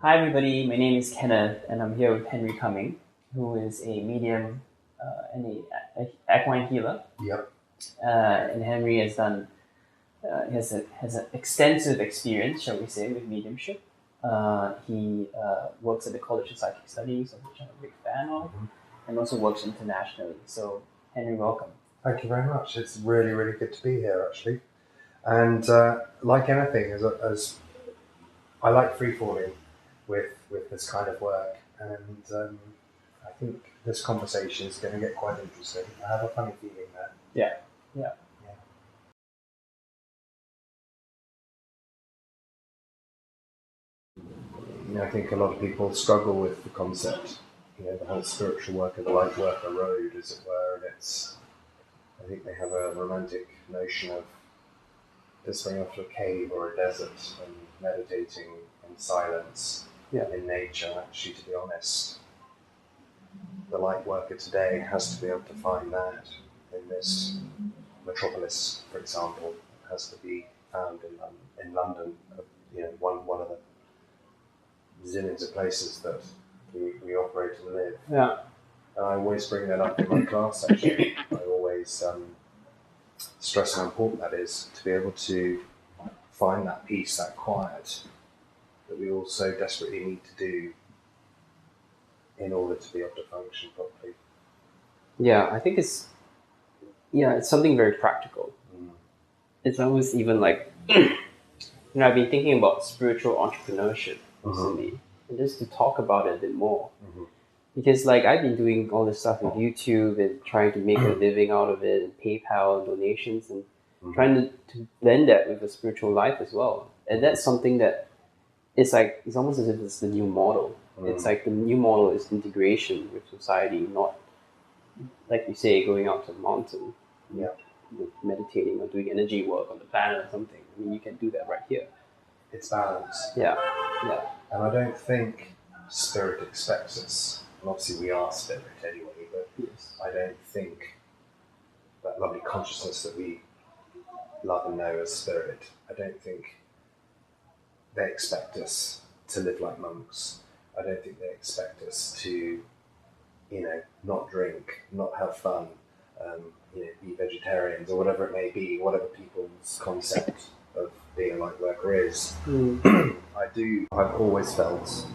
Hi everybody, my name is Kenneth and I'm here with Henry Cumming, who is a medium and a equine healer. Yep. And Henry has done has an extensive experience, shall we say, with mediumship. He works at the College of Psychic Studies, of which I'm a big fan of, and also works internationally. So, Henry, welcome. Thank you very much. It's really, really good to be here, actually. And like anything, as I like free-falling with this kind of work, and I think this conversation is going to get quite interesting. I have a funny feeling there. Yeah. I think a lot of people struggle with the concept, the whole spiritual work of the Lightwork, a road, as it were, and I think they have a romantic notion of just going off to a cave or a desert and meditating in silence in nature. Actually, to be honest, the light worker today has to be able to find that in this metropolis, for example. It has to be found in London, one of the zillions of places that we operate and live. Yeah. And I always bring that up in my class, actually. I always stress how important that is, to be able to find that peace, that quiet, that we all so desperately need to do in order to be able to function properly. Yeah, I think it's something very practical. It's almost even like, I've been thinking about spiritual entrepreneurship recently, and just to talk about it a bit more. Because I've been doing all this stuff with YouTube and trying to make a living out of it, and PayPal and donations, and trying to blend that with a spiritual life as well. And that's something that it's almost as if it's the new model. It's like the new model is integration with society, not, like you say, going out to a mountain, meditating or doing energy work on the planet or something. I mean, you can do that right here. It's balance. Yeah. And I don't think spirit expects us, and obviously we are spirit anyway, but I don't think that lovely consciousness that we love and know as spirit, I don't think they expect us to live like monks. I don't think they expect us to, not drink, not have fun, be vegetarians or whatever it may be, whatever people's concept of being a light worker is. I've always felt,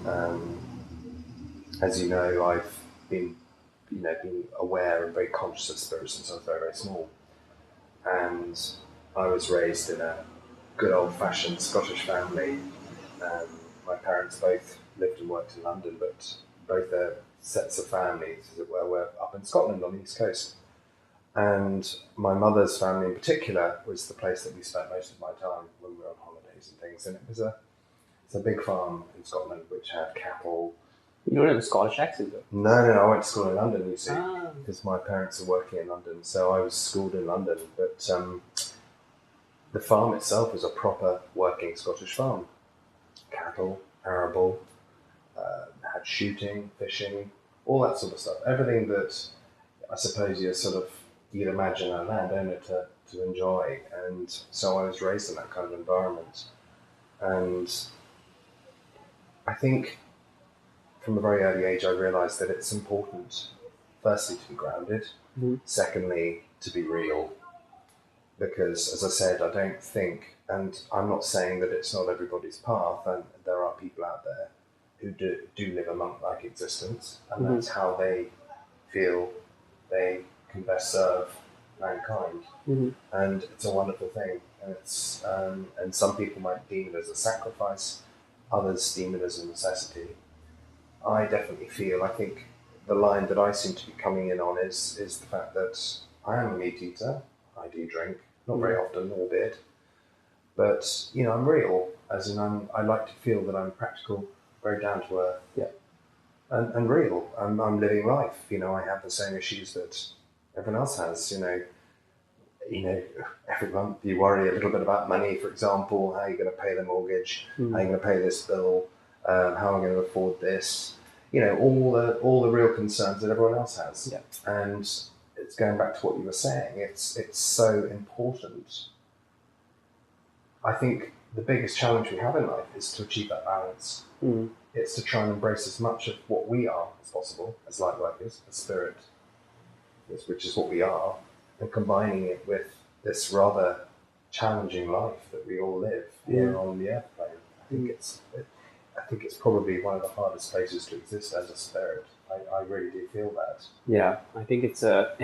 as you know, I've been aware and very conscious of spirit since I was very, very small. And I was raised in a good old-fashioned Scottish family. My parents both lived and worked in London, but both their sets of families, as it were up in Scotland on the East Coast. And my mother's family in particular was the place that we spent most of my time when we were on holidays and things. And it's a big farm in Scotland which had cattle. You don't have a Scottish accent, though? No, I went to school in London, you see, because my parents are working in London. So I was schooled in London, but the farm itself was a proper working Scottish farm. Cattle, arable, had shooting, fishing, all that sort of stuff. Everything that I suppose you'd imagine a landowner to enjoy. And so I was raised in that kind of environment. And I think from a very early age I realised that it's important, firstly, to be grounded, secondly, to be real. Because, as I said, I don't think, and I'm not saying that it's not everybody's path, and there are people out there who do live a monk-like existence, and that's how they feel they can best serve mankind. And it's a wonderful thing. And it's and some people might deem it as a sacrifice, others deem it as a necessity. I definitely feel, I think the line that I seem to be coming in on is the fact that I am a meat eater. I do drink, not very often, albeit, but I'm real, as in I like to feel that I'm practical, very down to earth, and real. I'm living life. I have the same issues that everyone else has. Every month you worry a little bit about money, for example. How are you going to pay the mortgage? How are you going to pay this bill? How am I going to afford this? All the real concerns that everyone else has. And it's going back to what you were saying. It's so important. I think the biggest challenge we have in life is to achieve that balance. it's to try and embrace as much of what we are as possible as light workers, as spirit, which is what we are, and combining it with this rather challenging life that we all live here on the earth plane. I think it's probably one of the hardest places to exist as a spirit. I really do feel that. Yeah, I think it's a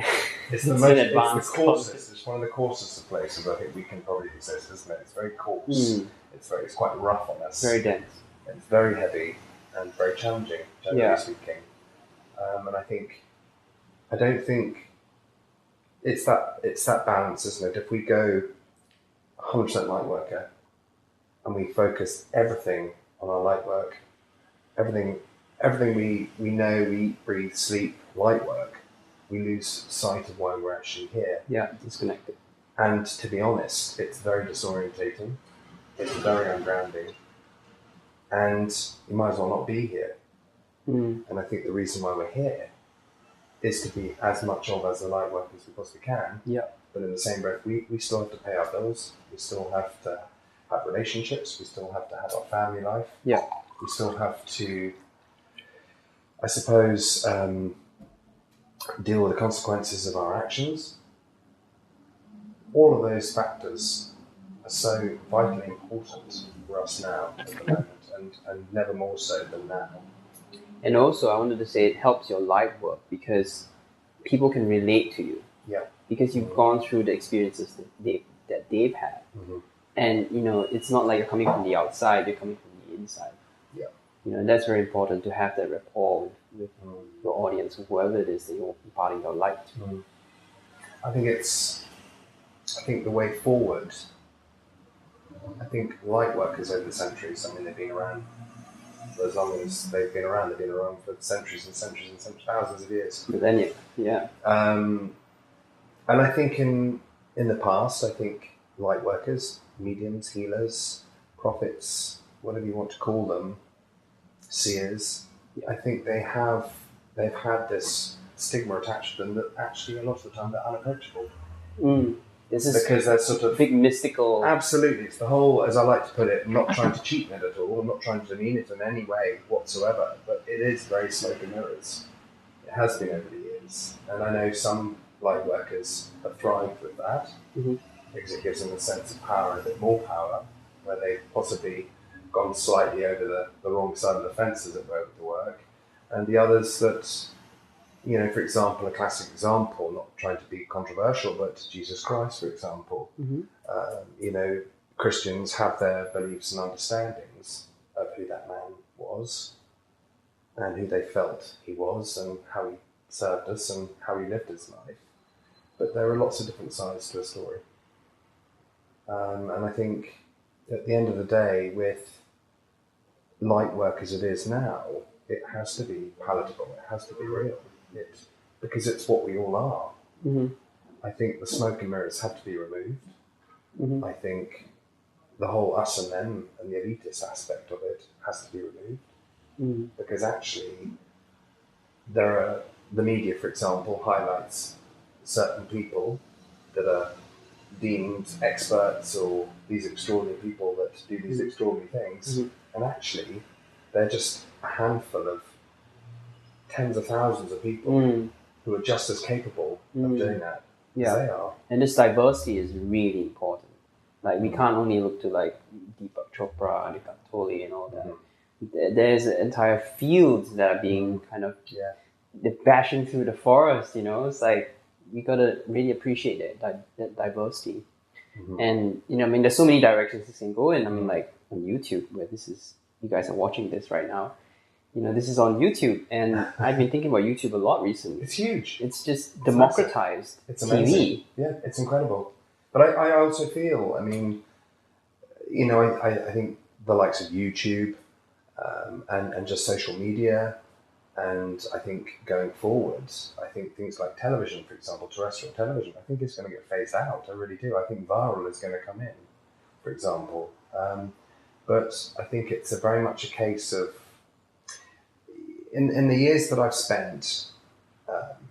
it's an advanced courses. It's one of the coarsest of places I think we can probably exist, isn't it? It's very coarse. It's quite rough on us. Very dense. It's very heavy and very challenging, generally speaking. And I don't think it's that balance, isn't it? If we go 100% light worker and we focus everything on our light work, everything we know, we eat, breathe, sleep, light work, we lose sight of why we're actually here. Yeah, disconnected. And to be honest, it's very disorientating. It's very ungrounding. And you might as well not be here. And I think the reason why we're here is to be as much of as a light worker as we possibly can. Yeah. But in the same breath, we still have to pay our bills. We still have to have relationships. We still have to have our family life. Yeah. We still have to, I suppose, deal with the consequences of our actions. All of those factors are so vitally important for us now at the moment, and never more so than now. And also, I wanted to say it helps your light work because people can relate to you. Yeah. Because you've gone through the experiences that they've had. And, it's not like you're coming from the outside, you're coming from the inside. Yeah. And that's very important to have that rapport with your audience, whoever it is that you're imparting your light to. I think the way forward, I think light workers over the centuries, they've been around for as long as they've been around. They've been around for centuries and centuries and centuries, thousands of years. Millennia, yeah. And I think in the past, I think light workers, mediums, healers, prophets, whatever you want to call them, seers, I think they've had this stigma attached to them that actually a lot of the time they're unapproachable. Because they're sort of big mystical. Absolutely, it's the whole, as I like to put it, I'm not trying to cheapen it at all. I'm not trying to demean it in any way whatsoever. But it is very smoke and mirrors. It has been over the years, and I know some light workers have thrived with that because it gives them a sense of power and a bit more power, where they've possibly gone slightly over the wrong side of the fence, as it were, with the work, and the others that. For example, a classic example, not trying to be controversial, but Jesus Christ, for example. Christians have their beliefs and understandings of who that man was and who they felt he was and how he served us and how he lived his life. But there are lots of different sides to a story. And I think at the end of the day, with light work as it is now, it has to be palatable, it has to be real. Because it's what we all are. I think the smoke and mirrors have to be removed. I think the whole us and them and the elitist aspect of it has to be removed. Because actually, the media, for example, highlights certain people that are deemed experts or these extraordinary people that do these extraordinary things, and actually, they're just a handful of tens of thousands of people who are just as capable of doing that as they are. And this diversity is really important. Like, we can't only look to like Deepak Chopra, Deepak Tole and all that. There's entire fields that are being kind of they're bashing through the forest, It's like, we got to really appreciate that diversity. And, there's so many directions this can go in. Like on YouTube, where you guys are watching this right now. This is on YouTube, and I've been thinking about YouTube a lot recently. It's huge. It's just democratized. It's amazing. TV. Yeah, it's incredible. But I also feel, I think the likes of YouTube and just social media, and I think going forwards, I think things like television, for example, terrestrial television, I think it's going to get phased out. I really do. I think viral is going to come in, for example. But I think it's very much a case of, in the years that I've spent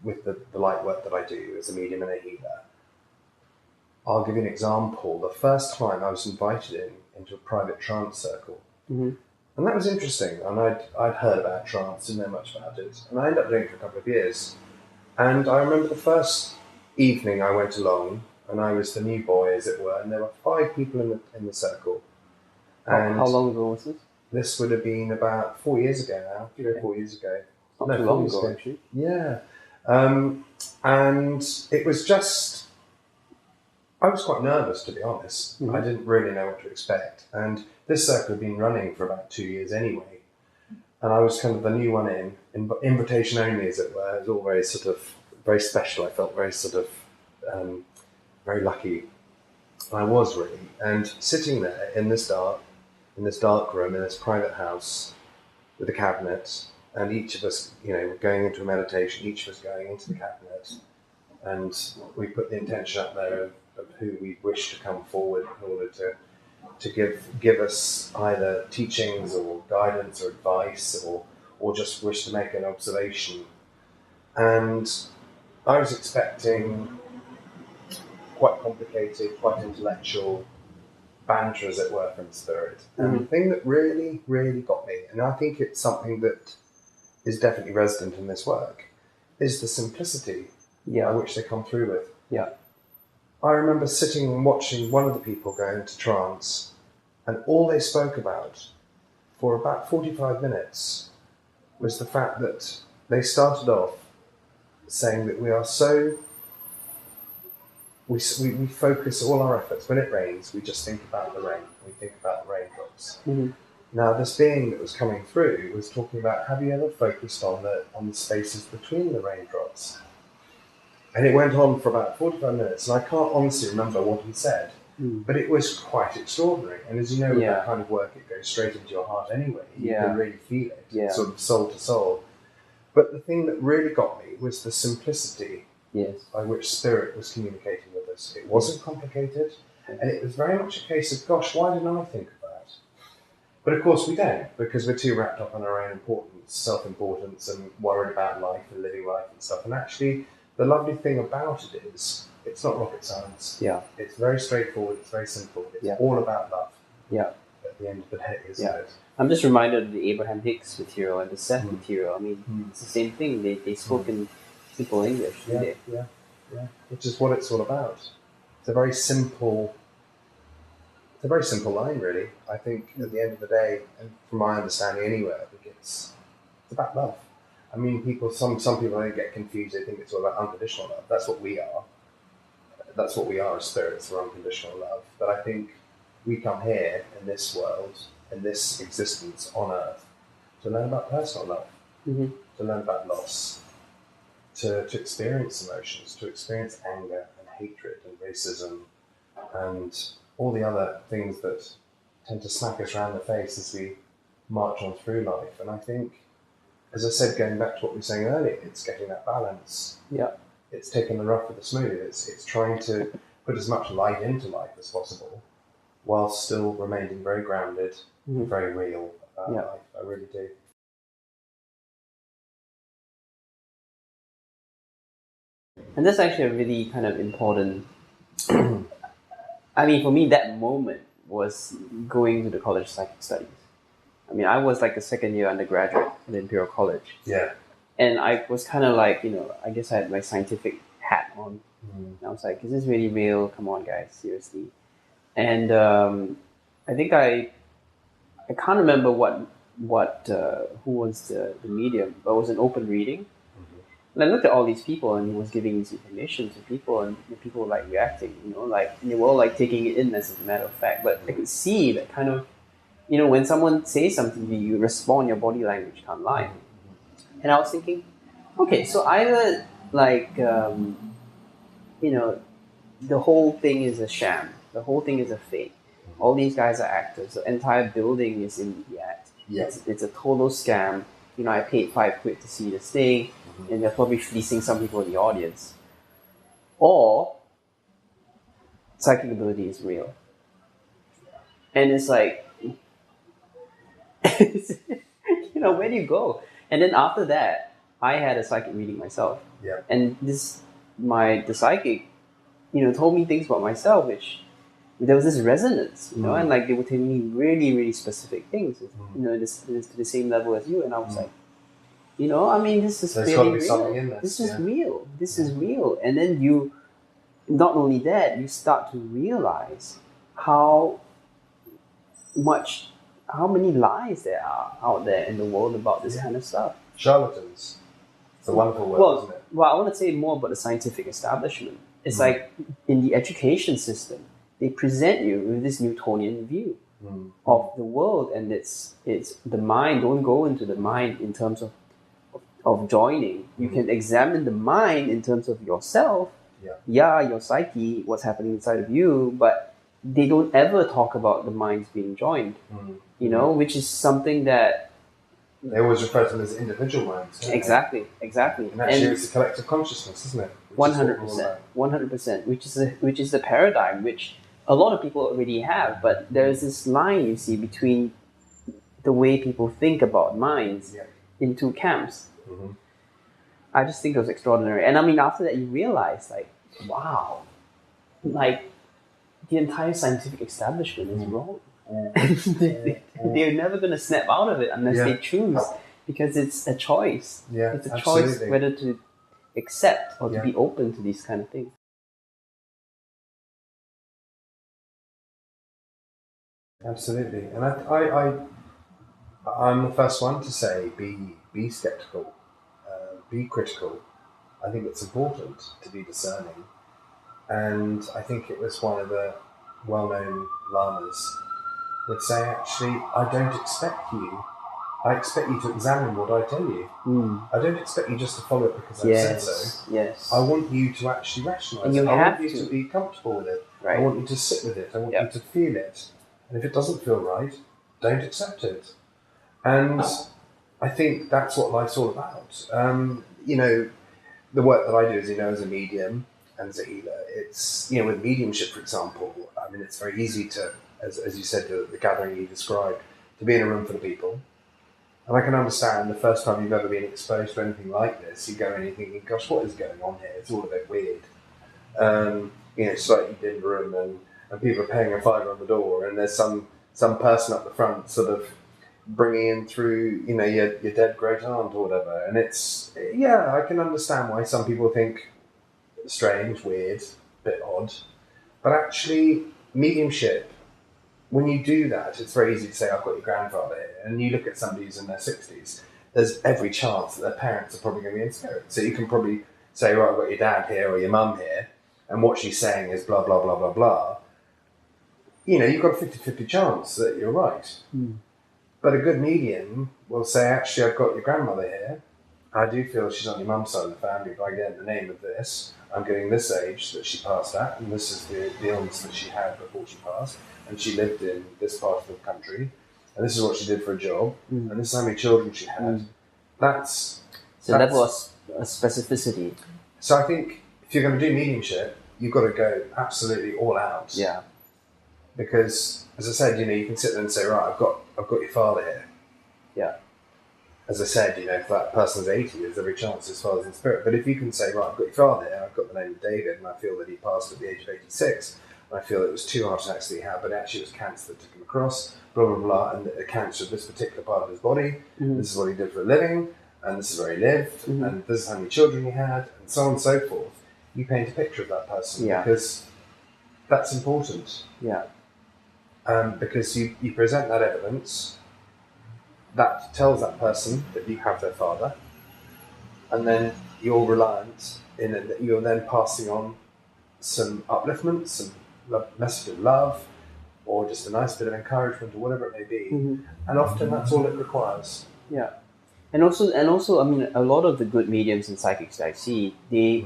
with the light work that I do as a medium and a healer, I'll give you an example. The first time I was invited into a private trance circle, And that was interesting. And I'd heard about trance, didn't know much about it. And I ended up doing it for a couple of years. And I remember the first evening I went along, and I was the new boy, as it were, and there were 5 people in the circle. And how long ago was this? This would have been about 4 years ago now, 3 or 4 years ago. Not too long ago, actually. Yeah. And it was just, I was quite nervous, to be honest. I didn't really know what to expect. And this circle had been running for about 2 years anyway. And I was kind of the new one in invitation only, as it were. It was all very sort of, very special. I felt very sort of, very lucky. I was really. And sitting there in this dark room, in this private house with a cabinet, and each of us, going into a meditation, each of us going into the cabinet, and we put the intention up there of who we wish to come forward in order to give us either teachings or guidance or advice or just wish to make an observation. And I was expecting quite complicated, quite intellectual banter, as it were, from spirit. And the thing that really, really got me, and I think it's something that is definitely resident in this work, is the simplicity by which they come through with. Yeah. I remember sitting and watching one of the people go into trance, and all they spoke about for about 45 minutes was the fact that they started off saying that we are so... We focus all our efforts. When it rains, we just think about the rain. We think about the raindrops. Now, this being that was coming through was talking about, have you ever focused on the spaces between the raindrops? And it went on for about 45 minutes, and I can't honestly remember what he said, but it was quite extraordinary. And as you know, with that kind of work, it goes straight into your heart anyway. You can really feel it, sort of soul to soul. But the thing that really got me was the simplicity by which spirit was communicating with us. It wasn't complicated, and it was very much a case of, gosh, why didn't I think of that? But of course we don't, because we're too wrapped up in our own importance, self-importance, and worried about life and living life and stuff. And actually, the lovely thing about it is, it's not rocket science. It's very straightforward, it's very simple. It's all about love. At the end of the day, isn't it? I'm just reminded of the Abraham Hicks material and the Seth material. I mean, it's the same thing. They spoke in simple English. Yeah. Which is what it's all about. It's a very simple line, really. I think at the end of the day, and from my understanding anyway, I think it's about love. I mean, some people they get confused. They think it's all about unconditional love. That's what we are. That's what we are as spirits. We're unconditional love. But I think we come here in this world, in this existence on Earth, to learn about personal love, to learn about loss, to experience emotions, to experience anger and hatred and racism and all the other things that tend to smack us around the face as we march on through life. And I think, as I said, going back to what we were saying earlier, it's getting that balance. It's taking the rough with the smooth. It's trying to put as much light into life as possible, while still remaining very grounded and very real about life. I really do. And that's actually a really kind of important... I mean, for me, that moment was going to the College of Psychic Studies. I mean, I was like a second year undergraduate at Imperial College. And I was kind of like, I guess I had my scientific hat on. And I was like, is this really real? Come on, guys, seriously. And I think I can't remember who was the medium, but it was an open reading. And I looked at all these people, and he was giving this information to people, and the people were like reacting, and they were all like taking it in as a matter of fact. But I could see that kind of, when someone says something to you, you respond, your body language can't lie. And I was thinking, okay, so either like, the whole thing is a sham, the whole thing is a fake. All these guys are actors. The entire building is in the act. It's a total scam. I paid £5 to see this thing. And they're probably fleecing some people in the audience. Or psychic ability is real. And it's like, where do you go? And then after that, I had a psychic reading myself. And the psychic, told me things about myself, which there was this resonance, and like they were telling me really, really specific things, this to the same level as you, and I was like, I mean, this is really real. This is real. This is real. And then you, not only that, you start to realize how many lies there are out there in the world about this kind of stuff. Charlatans. It's a wonderful word, isn't it? Well, I want to say more about the scientific establishment. It's like in the education system, they present you with this Newtonian view of the world, and it's the mind. Don't go into the mind in terms of joining. You can examine the mind in terms of yourself. Your psyche, what's happening inside of you, but they don't ever talk about the minds being joined. Which is something that they always refer to them as individual minds. Exactly. And actually, it's a collective consciousness, isn't it? 100%, 100%. Which is the paradigm which a lot of people already have, but there's this line you see between the way people think about minds in two camps. I just think it was extraordinary, and I mean, after that, you realize, like, wow, like the entire scientific establishment is wrong. They're never going to snap out of it unless they choose, because it's a choice. It's a choice whether to accept or to be open to these kind of things. Absolutely, and I'm the first one to say be skeptical, be critical. I think it's important to be discerning, and I think it was one of the well-known lamas would say, actually, I don't expect you. I expect you to examine what I tell you. I don't expect you just to follow it because I've said so. Yes. I want you to actually rationalise it. I want you to be comfortable with it. Right. I want you to sit with it. I want you to feel it. And if it doesn't feel right, don't accept it. And I think that's what life's all about. The work that I do, as a medium and as a healer, it's, with mediumship, for example, I mean, it's very easy to, as you said, the gathering you described, to be in a room full of people. And I can understand the first time you've ever been exposed to anything like this, you go in and you're thinking, gosh, what is going on here? It's all a bit weird. Slightly dim room, and people are paying a $5 on the door, and there's some person up the front sort of bringing in through, your dead great aunt or whatever. And it's, I can understand why some people think strange, weird, bit odd. But actually, mediumship, when you do that, it's very easy to say, I've got your grandfather here. And you look at somebody who's in their 60s, there's every chance that their parents are probably going to be in spirit. So you can probably say, right, I've got your dad here or your mum here, and what she's saying is blah, blah, blah, blah, blah. You've got a 50-50 chance that you're right. But a good medium will say, actually, I've got your grandmother here. I do feel she's on your mum's side of the family. If I get the name of this, I'm getting this age that she passed at, and this is the illness that she had before she passed, and she lived in this part of the country, and this is what she did for a job, and this is how many children she had. That's level of specificity. So I think if you're going to do mediumship, you've got to go absolutely all out. Yeah. Because, as I said, you can sit there and say, right, I've got your father here. Yeah. As I said, if that person's 80, there's every chance his father's in spirit. But if you can say, right, I've got your father here, I've got the name of David, and I feel that he passed at the age of 86, and I feel it was 2 heart attacks that he had, but actually it was cancer that took him across, blah, blah, blah, and the cancer of this particular part of his body, this is what he did for a living, and this is where he lived, and this is how many children he had, and so on and so forth. You paint a picture of that person, because that's important. Yeah. Because you present that evidence that tells that person that you have their father, and then you're reliant in it, that you're then passing on some upliftment, some message of love, or just a nice bit of encouragement, or whatever it may be. And often that's all it requires. Yeah. And also, I mean, a lot of the good mediums and psychics that I see, they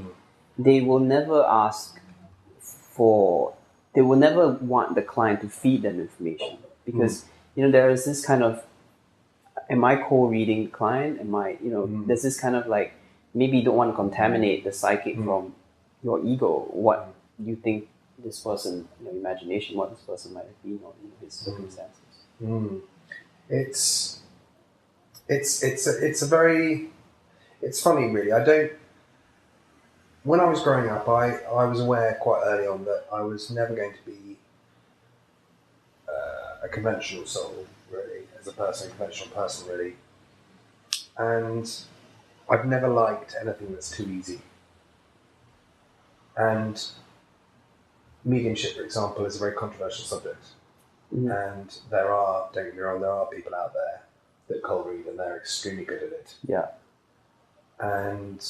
will never ask for, they will never want the client to feed them information, because there is this kind of, am I co-reading the client? Am I, there's this kind of like, maybe you don't want to contaminate the psychic from your ego, what you think this person, imagination, what this person might have been, or his circumstances. It's funny, really. When I was growing up, I was aware quite early on that I was never going to be a conventional soul, really, as a person, a conventional person, really. And I've never liked anything that's too easy. And mediumship, for example, is a very controversial subject. Mm-hmm. And don't get me wrong, there are people out there that cold read and they're extremely good at it. Yeah. And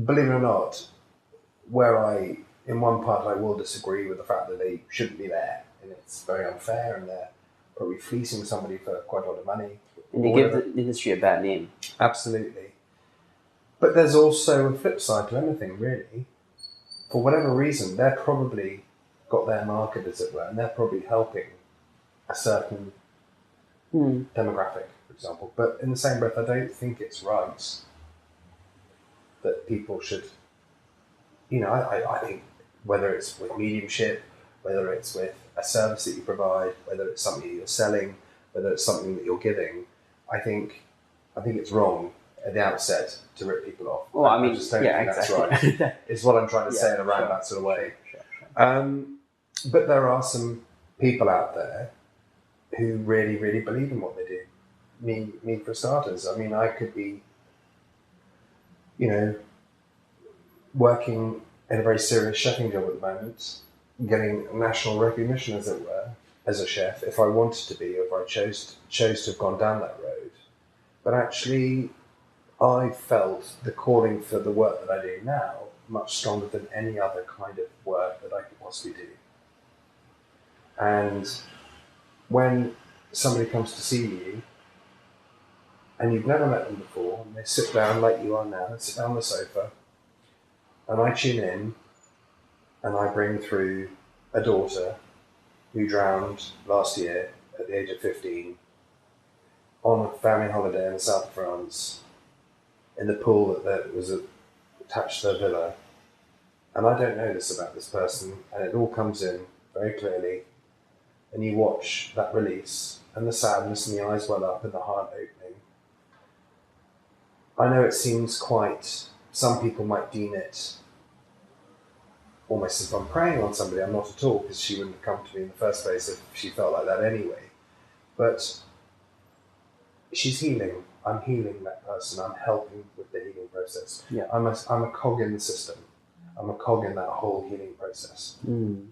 believe it or not, in one part I will disagree with the fact that they shouldn't be there, and it's very unfair, and they're probably fleecing somebody for quite a lot of money. And they give the industry a bad name. Absolutely. But there's also a flip side to anything, really. For whatever reason, they're probably got their market, as it were, and they're probably helping a certain demographic, for example. But in the same breath, I don't think it's right that people should, I think whether it's with mediumship, whether it's with a service that you provide, whether it's something that you're selling, whether it's something that you're giving, I think it's wrong at the outset to rip people off. Well, I just don't think exactly. That's right. It's what I'm trying to say in a roundabout sort of way. Sure. But there are some people out there who really, really believe in what they do. Me for starters. I mean, I could be, working in a very serious chefing job at the moment, getting national recognition, as it were, as a chef, if I wanted to be, or if I chose to have gone down that road. But actually, I felt the calling for the work that I do now much stronger than any other kind of work that I could possibly do. And when somebody comes to see you, and you've never met them before, and they sit down like you are now, sit down on the sofa, and I tune in, and I bring through a daughter who drowned last year at the age of 15 on a family holiday in the south of France, in the pool that was attached to their villa. And I don't know this about this person, and it all comes in very clearly, and you watch that release, and the sadness, and the eyes well up, and the heart opening. I know it seems some people might deem it almost as if I'm preying on somebody. I'm not at all, because she wouldn't have come to me in the first place if she felt like that anyway. But she's healing. I'm healing that person. I'm helping with the healing process. Yeah. I'm a cog in the system. I'm a cog in that whole healing process. Mm.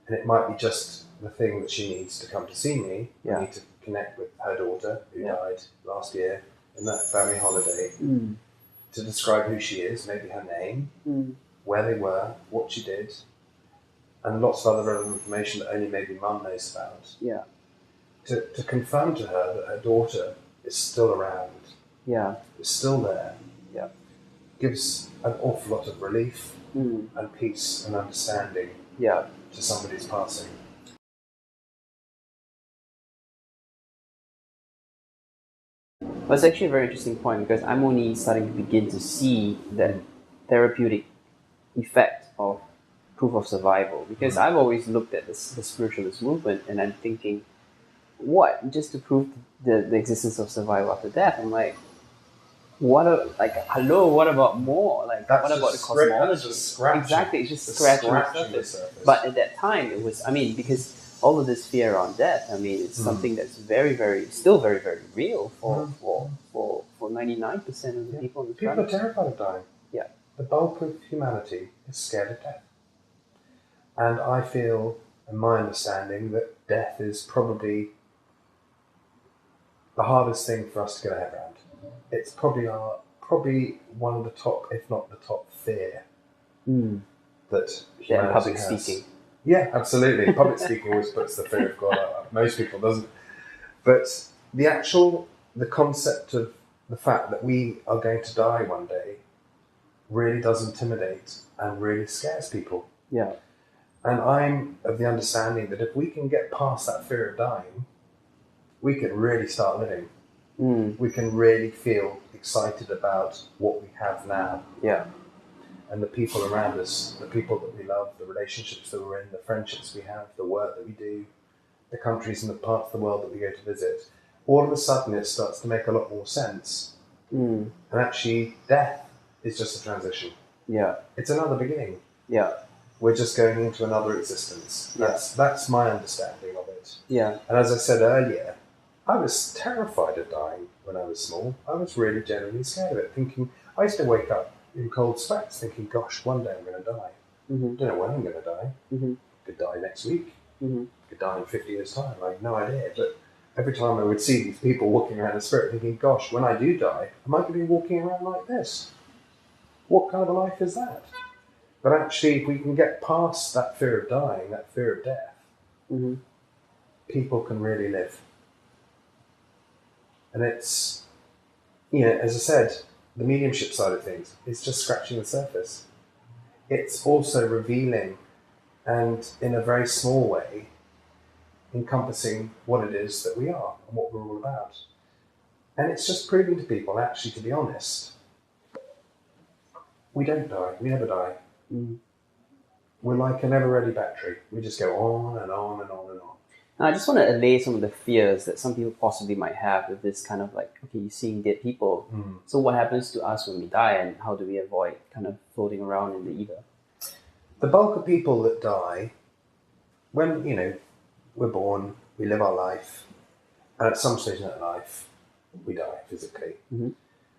And it might be just the thing that she needs to come to see me. Yeah. I need to connect with her daughter, who died last year in that family holiday, to describe who she is, maybe her name, where they were, what she did, and lots of other relevant information that only maybe mum knows about. Yeah. To confirm to her that her daughter is still around. Yeah. Is still there. Yeah. Gives an awful lot of relief and peace and understanding to somebody's passing. Well, it's actually a very interesting point, because I'm only starting to begin to see the therapeutic effect of proof of survival. Because I've always looked at the spiritualist movement, and I'm thinking, what? Just to prove the existence of survival after death? I'm like, what about more? Like, what about the cosmology? Exactly, it's just scratching the surface. But at that time, it was, because all of this fear around death, it's something that's still very, very real for 99% of the people on the planet. People are terrified of dying. Yeah. The bulk of humanity is scared of death. And I feel, in my understanding, that death is probably the hardest thing for us to get our head around. It's probably one of the top, if not the top fear that humanity public has. Speaking. Yeah, absolutely. Public speaking always puts the fear of God out. Most people doesn't. But the concept of the fact that we are going to die one day really does intimidate and really scares people. Yeah. And I'm of the understanding that if we can get past that fear of dying, we can really start living. We can really feel excited about what we have now. Yeah. And the people around us, the people that we love, the relationships that we're in, the friendships we have, the work that we do, the countries and the parts of the world that we go to visit, all of a sudden it starts to make a lot more sense. And actually, death is just a transition. Yeah. It's another beginning. Yeah. We're just going into another existence. That's my understanding of it. it. Yeah. And as I said earlier, I was terrified of dying when I was small. I was really genuinely scared of it, thinking, I used to wake up in cold sweats thinking, gosh, one day I'm going to die. Mm-hmm. I don't know when I'm going to die. Mm-hmm. I could die next week. Mm-hmm. I could die in 50 years' time. I have no idea. But every time I would see these people walking around in spirit thinking, gosh, when I do die, am I going to be walking around like this? What kind of a life is that? But actually, if we can get past that fear of dying, that fear of death, Mm-hmm. people can really live. And it's, as I said, the mediumship side of things is just scratching the surface. It's also revealing and, in a very small way, encompassing what it is that we are and what we're all about. And it's just proving to people, actually, to be honest, we don't die. We never die. Mm-hmm. We're like an ever-ready battery. We just go on and on and on and on. Now, I just want to allay some of the fears that some people possibly might have with this kind of like, okay, you're seeing dead people. Mm. So what happens to us when we die, and how do we avoid kind of floating around in the ether? The bulk of people that die, when, we're born, we live our life, and at some stage in that life, we die physically. Mm-hmm.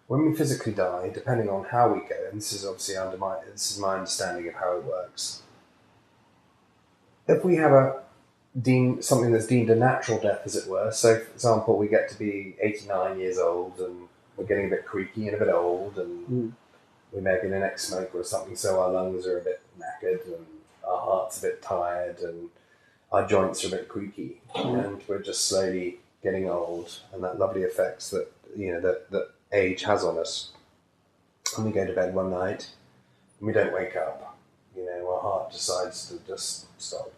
When we physically die, depending on how we go, and this is obviously my understanding of how it works, if we have something that's deemed a natural death, as it were, so for example, we get to be 89 years old and we're getting a bit creaky and a bit old, and we may have been an ex-smoker or something, so our lungs are a bit knackered and our heart's a bit tired and our joints are a bit creaky, and we're just slowly getting old, and that lovely effects that that age has on us. And we go to bed one night and we don't wake up. Our heart decides to just stop.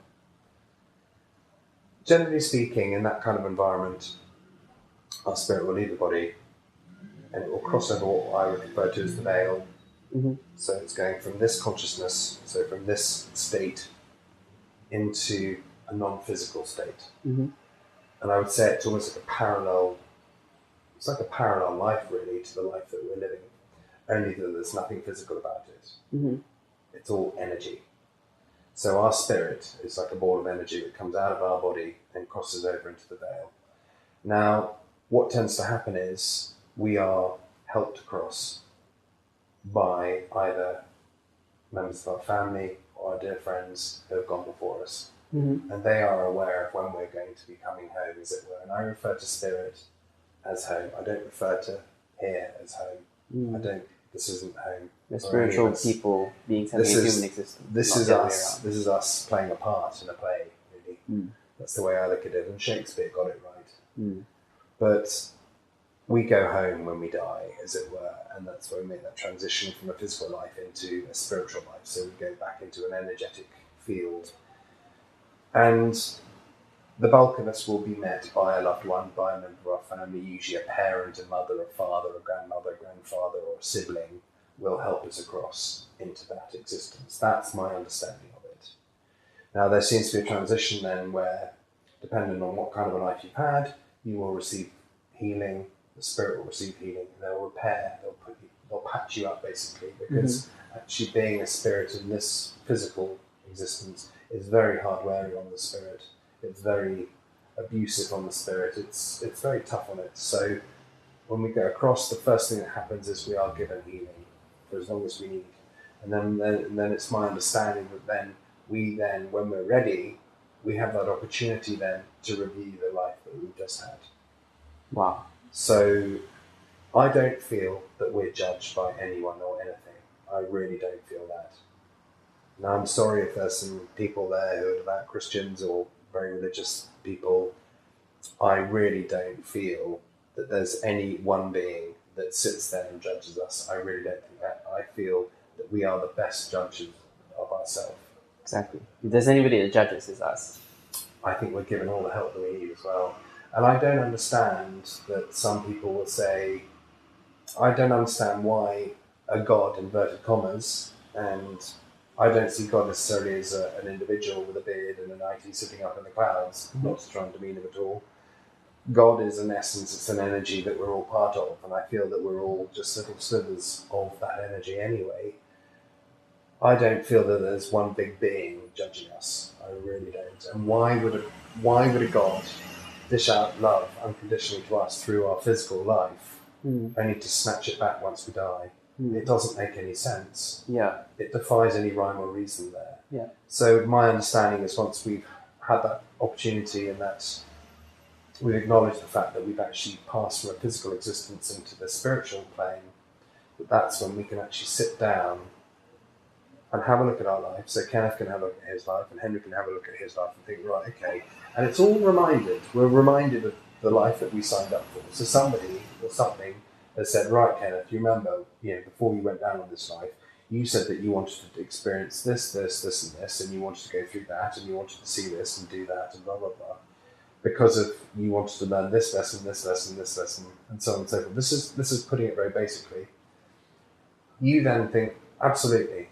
Generally speaking, in that kind of environment, our spirit will leave the body and it will cross over what I would refer to as the veil. Mm-hmm. So it's going from this consciousness, so from this state, into a non-physical state. Mm-hmm. And I would say it's almost like it's like a parallel life, really, to the life that we're living, only that there's nothing physical about it. Mm-hmm. It's all energy. So our spirit is like a ball of energy that comes out of our body and crosses over into the veil. Now, what tends to happen is we are helped across by either members of our family or our dear friends who have gone before us. Mm-hmm. And they are aware of when we're going to be coming home, as it were. And I refer to spirit as home. I don't refer to here as home. Mm. This isn't home. The spiritual people beings having a human existence. This is us playing a part in a play, really. Mm. That's the way I look at it. And Shakespeare got it right. Mm. But we go home when we die, as it were, and that's where we make that transition from a physical life into a spiritual life. So we go back into an energetic field. And the bulk of us will be met by a loved one, by a member of our family, usually a parent, a mother, a father, a grandmother, a grandfather, or a sibling will help us across into that existence. That's my understanding of it. Now, there seems to be a transition then where, depending on what kind of a life you've had, you will receive healing, the spirit will receive healing, and they'll repair, they'll patch you up, basically, because actually being a spirit in this physical existence is very hard wearing on the spirit. It's very abusive on the spirit. It's very tough on it. So when we go across, the first thing that happens is we are given healing for as long as we need. And then it's my understanding that then, when we're ready, we have that opportunity then to review the life that we've just had. Wow. So I don't feel that we're judged by anyone or anything. I really don't feel that. Now, I'm sorry if there's some people there who are devout Christians or very religious people. I really don't feel that there's any one being that sits there and judges us. I really don't think that. I feel that we are the best judges of ourselves. Exactly. If there's anybody that judges, it's us. I think we're given all the help that we need as well. And I don't understand that some people will say, I don't understand why a God, inverted commas, and I don't see God necessarily as an individual with a beard and a nightie sitting up in the clouds, not to try and demean him at all. God is an essence, it's an energy that we're all part of, and I feel that we're all just little slivers of that energy anyway. I don't feel that there's one big being judging us. I really don't. And why why would a God dish out love unconditionally to us through our physical life, only to snatch it back once we die? It doesn't make any sense. Yeah. It defies any rhyme or reason there. Yeah. So my understanding is once we've had that opportunity and that we've acknowledged the fact that we've actually passed from a physical existence into the spiritual plane, that's when we can actually sit down and have a look at our life. So Kenneth can have a look at his life, and Henry can have a look at his life and think, right, okay. And it's all reminded. We're reminded of the life that we signed up for. So somebody or something has said, right, Kenneth, you remember, before you went down on this life, you said that you wanted to experience this, this, this, and this, and you wanted to go through that, and you wanted to see this and do that, and blah, blah, blah. Because of you wanted to learn this lesson, this lesson, this lesson, and so on and so forth. This is putting it very basically. You then think, absolutely.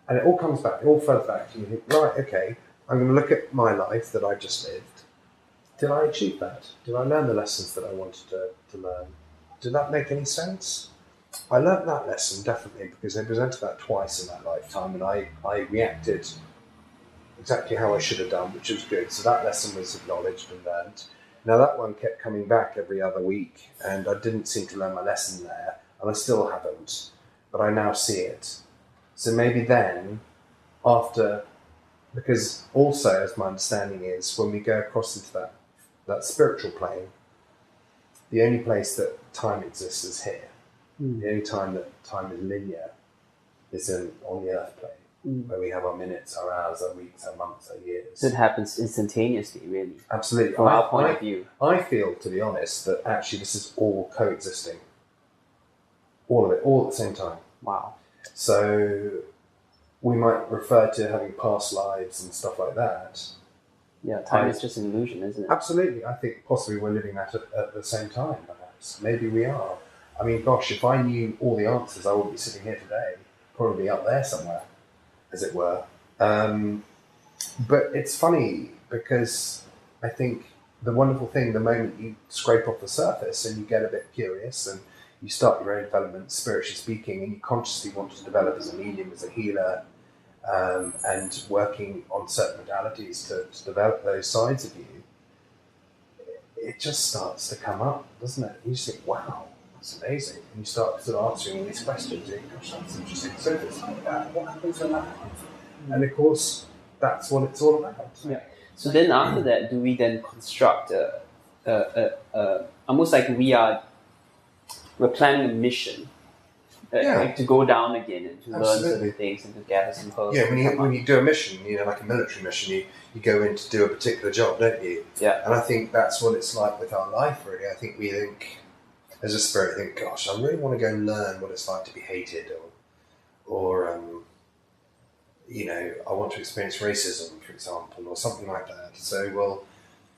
And it all comes back, it all flows back. And you think, right, okay, I'm going to look at my life that I just lived. Did I achieve that? Did I learn the lessons that I wanted to learn? Did that make any sense? I learned that lesson, definitely, because they presented that twice in that lifetime, and I reacted exactly how I should have done, which was good. So that lesson was acknowledged and learned. Now that one kept coming back every other week, and I didn't seem to learn my lesson there, and I still haven't, but I now see it. So maybe then, after, because also, as my understanding is, when we go across into that spiritual plane, the only place that time exists is here. The only time that time is linear is on the earth plane, where we have our minutes, our hours, our weeks, our months, our years. So it happens instantaneously, really. Absolutely. From our point of view. I feel, to be honest, that actually this is all coexisting. All of it, all at the same time. Wow. So we might refer to having past lives and stuff like that. Yeah, time is just an illusion, isn't it? Absolutely. I think possibly we're living that at the same time, perhaps. Maybe we are. I mean, gosh, if I knew all the answers, I wouldn't be sitting here today. Probably up there somewhere, as it were. But it's funny because I think the wonderful thing, the moment you scrape off the surface and you get a bit curious and you start your own development, spiritually speaking, and you consciously want to develop as a medium, as a healer, and working on certain modalities to develop those sides of you, it just starts to come up, doesn't it? You just think, wow, that's amazing. And you start sort of answering all these questions. You think, gosh, that's interesting. So if it's like that, what happens when that happens? And of course, that's what it's all about. Yeah. So then after that, do we then construct almost like we're planning a mission, like to go down again and to learn certain things and to gather some pearls. Yeah, when you do a mission, like a military mission, you go in to do a particular job, don't you? Yeah. And I think that's what it's like with our life, really. I think we think, as a spirit, gosh, I really want to go and learn what it's like to be hated, or I want to experience racism, for example, or something like that. So we'll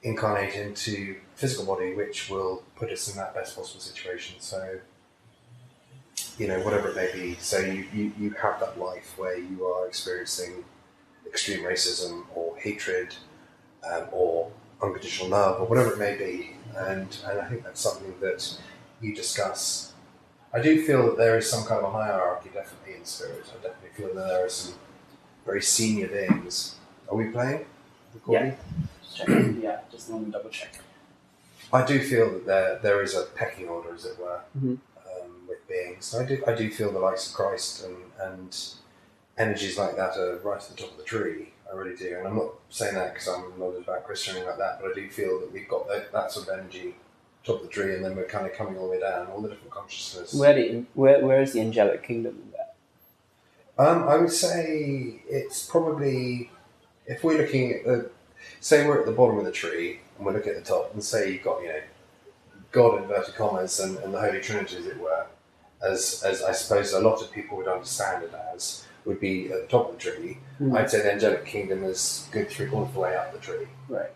incarnate into physical body, which will put us in that best possible situation. So, whatever it may be. So you have that life where you are experiencing extreme racism or hatred, or unconditional love, or whatever it may be. And I think that's something that you discuss. I do feel that there is some kind of a hierarchy, definitely in spirit. I definitely feel that there are some very senior beings. Are we playing? Recording? Yeah, just want to double check. I do feel that there is a pecking order, as it were, with beings. I do feel the likes of Christ and energies like that are right at the top of the tree. I really do. And I'm not saying that because I'm not about Christian or anything like that, but I do feel that we've got that sort of energy top of the tree, and then we're kind of coming all the way down, all the different consciousness. Where is the angelic kingdom in that? I would say it's probably, if we're looking at say we're at the bottom of the tree and we're looking at the top, and say you've got, God, inverted commas, and the Holy Trinity, as it were, as I suppose a lot of people would understand it as, would be at the top of the tree. I'd say the angelic kingdom is good 3/4 of the way up the tree. Right.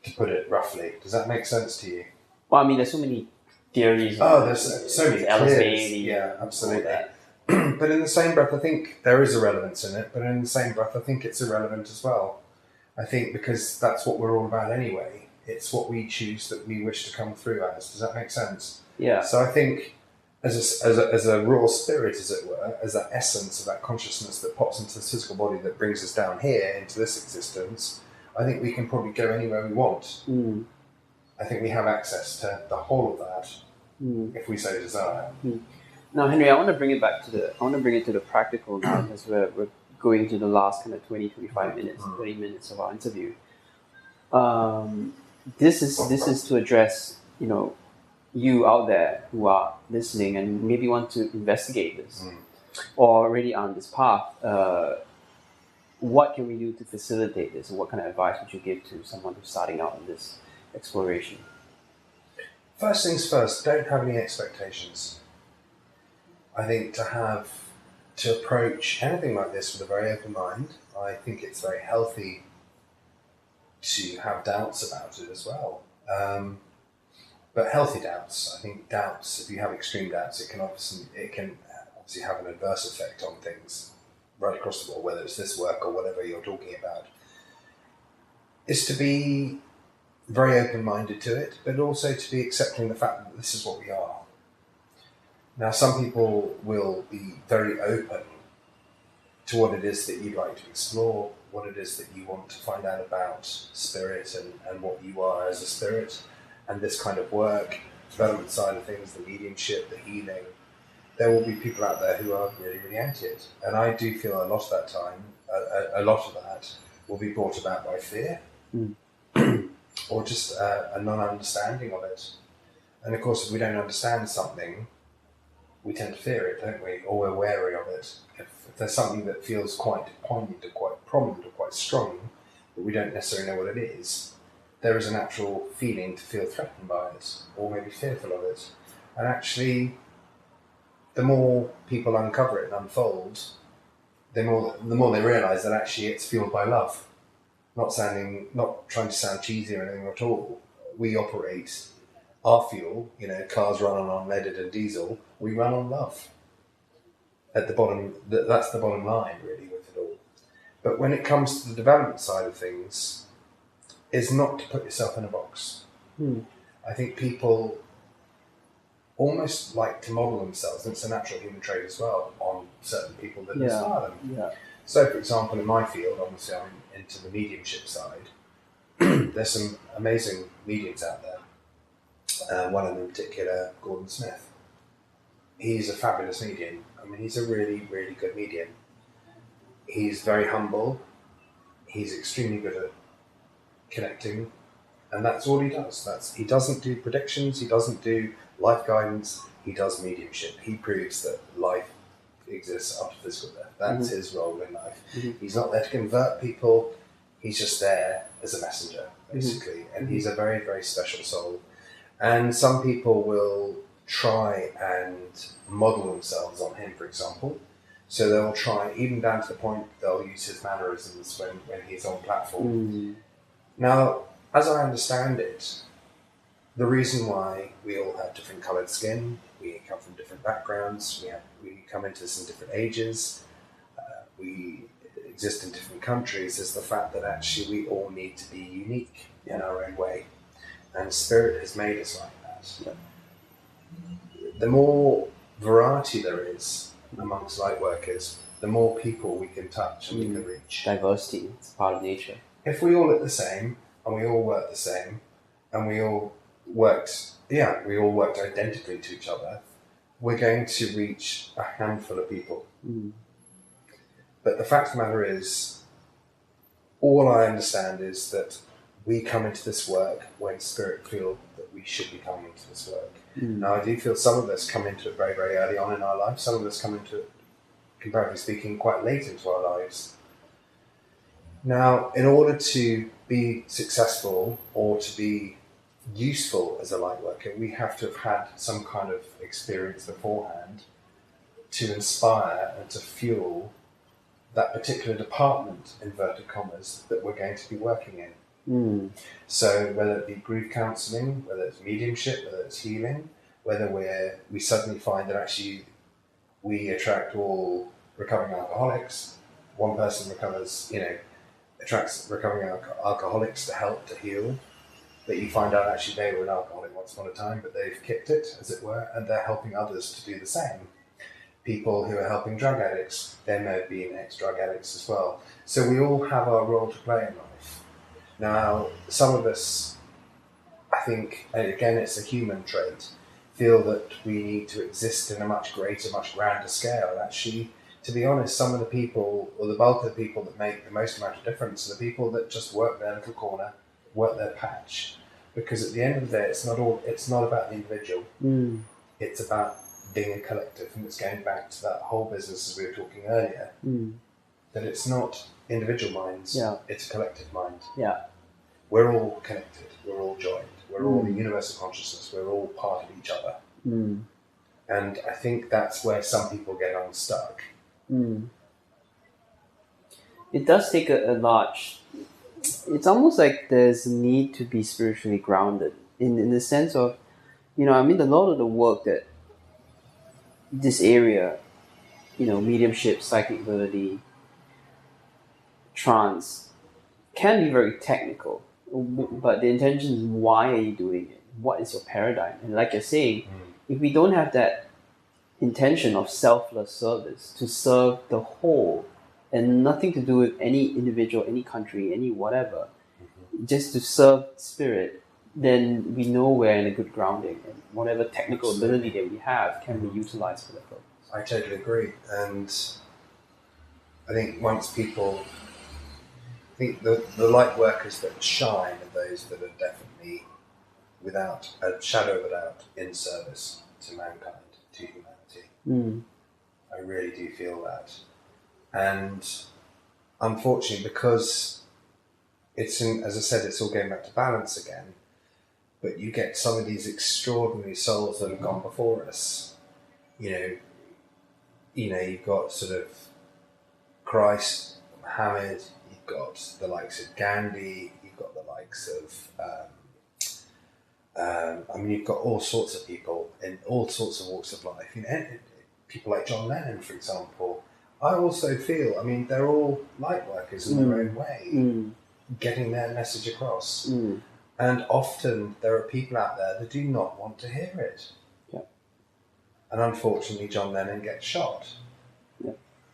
To put it roughly. Does that make sense to you? Well, I mean, there's so many theories. There's so many theories. Yeah, absolutely. But in the same breath, I think there is a relevance in it, but in the same breath, I think it's irrelevant as well. I think because that's what we're all about anyway. It's what we choose that we wish to come through as. Does that make sense? Yeah. So I think as a raw spirit, as it were, as that essence of that consciousness that pops into this physical body that brings us down here into this existence, I think we can probably go anywhere we want. I think we have access to the whole of that if we so desire. Now, Henry, I want to bring it to the practical now, because we're going to the last kind of 20, 25 minutes, 30 minutes of our interview. This is to address, you out there who are listening and maybe want to investigate this or already on this path. What can we do to facilitate this? And what kind of advice would you give to someone who's starting out in this exploration? First things first, don't have any expectations. I think to approach anything like this with a very open mind, I think it's very healthy to have doubts about it as well. But healthy doubts. I think doubts, if you have extreme doubts, it can obviously have an adverse effect on things right across the board, whether it's this work or whatever you're talking about. Is to be very open-minded to it, but also to be accepting the fact that this is what we are. Now, some people will be very open to what it is that you'd like to explore, what it is that you want to find out about spirit and what you are as a spirit, and this kind of work, development side of things, the mediumship, the healing. There will be people out there who are really, really anti it. And I do feel a lot of that time, a lot of that will be brought about by fear or just a non-understanding of it. And of course, if we don't understand something, we tend to fear it, don't we? Or we're wary of it. If there's something that feels quite poignant or quite prominent or quite strong, but we don't necessarily know what it is, there is a natural feeling to feel threatened by it, or maybe fearful of it. And actually, the more people uncover it and unfold, the more they realise that actually it's fueled by love. Not trying to sound cheesy or anything at all. We operate our fuel, cars run on unleaded and diesel, we run on love. At the bottom, that's the bottom line really with it all. But when it comes to the development side of things, is not to put yourself in a box. I think people almost like to model themselves, and it's a natural human trait as well, on certain people that inspire them. Yeah. So, for example, in my field, obviously I'm into the mediumship side, there's some amazing mediums out there. One of them in particular, Gordon Smith. He's a fabulous medium. I mean, he's a really, really good medium. He's very humble. He's extremely good at connecting, and that's all he does. He doesn't do predictions, he doesn't do life guidance, he does mediumship. He proves that life exists after physical death. That's his role in life. He's not there to convert people, he's just there as a messenger, basically. And he's a very, very special soul. And some people will try and model themselves on him, for example. So they'll try, even down to the point they'll use his mannerisms when he's on platform. Now, as I understand it, the reason why we all have different coloured skin, we come from different backgrounds, we come into this in different ages, we exist in different countries, is the fact that actually we all need to be unique in our own way. And Spirit has made us like that. The more variety there is amongst light workers, the more people we can touch and we can reach. Diversity, it's part of nature. If we all look the same, and we all work the same, and we all worked identically to each other, we're going to reach a handful of people. But the fact of the matter is, all I understand is that we come into this work when Spirit feel that we should be coming into this work. Now, I do feel some of us come into it very, very early on in our life. Some of us come into it, comparatively speaking, quite late into our lives. Now, in order to be successful or to be useful as a light worker, we have to have had some kind of experience beforehand to inspire and to fuel that particular department, inverted commas, that we're going to be working in. So whether it be grief counselling, whether it's mediumship, whether it's healing, whether we suddenly find that actually we attract all recovering alcoholics, one person attracts recovering alcoholics to help to heal, that you find out actually they were an alcoholic once upon a time, but they've kicked it, as it were, and they're helping others to do the same. People who are helping drug addicts, they may have been ex-drug addicts as well. So we all have our role to play in life. Now, some of us, I think, and again, it's a human trait, feel that we need to exist in a much greater, much grander scale. And actually, to be honest, some of the people, or the bulk of the people that make the most amount of difference, are the people that just work their little corner, work their patch. Because at the end of the day, it's not about the individual. It's about being a collective, and it's going back to that whole business as we were talking earlier. That it's not individual minds; it's a collective mind. Yeah, we're all connected. We're all joined. We're all the universal consciousness. We're all part of each other. And I think that's where some people get unstuck. It does take a large. It's almost like there's a need to be spiritually grounded in the sense of, a lot of the work that this area, mediumship, psychic ability, trance, can be very technical. But the intention is, why are you doing it? What is your paradigm? And like you're saying, if we don't have that intention of selfless service to serve the whole, and nothing to do with any individual, any country, any whatever, just to serve spirit, then we know we're in a good grounding, and whatever technical ability that we have can be utilized for the purpose. I totally agree. And I think once people, the light workers that shine are those that are definitely, without a shadow of a doubt, in service to mankind, to humanity. I really do feel that. And unfortunately, because as I said, it's all going back to balance again, but you get some of these extraordinary souls that have gone before us. You've got sort of Christ, Muhammad, you've got the likes of Gandhi, you've got the likes of, you've got all sorts of people in all sorts of walks of life. People like John Lennon, for example. I also feel, they're all light workers in their own way, getting their message across. And often there are people out there that do not want to hear it. And unfortunately, John Lennon gets shot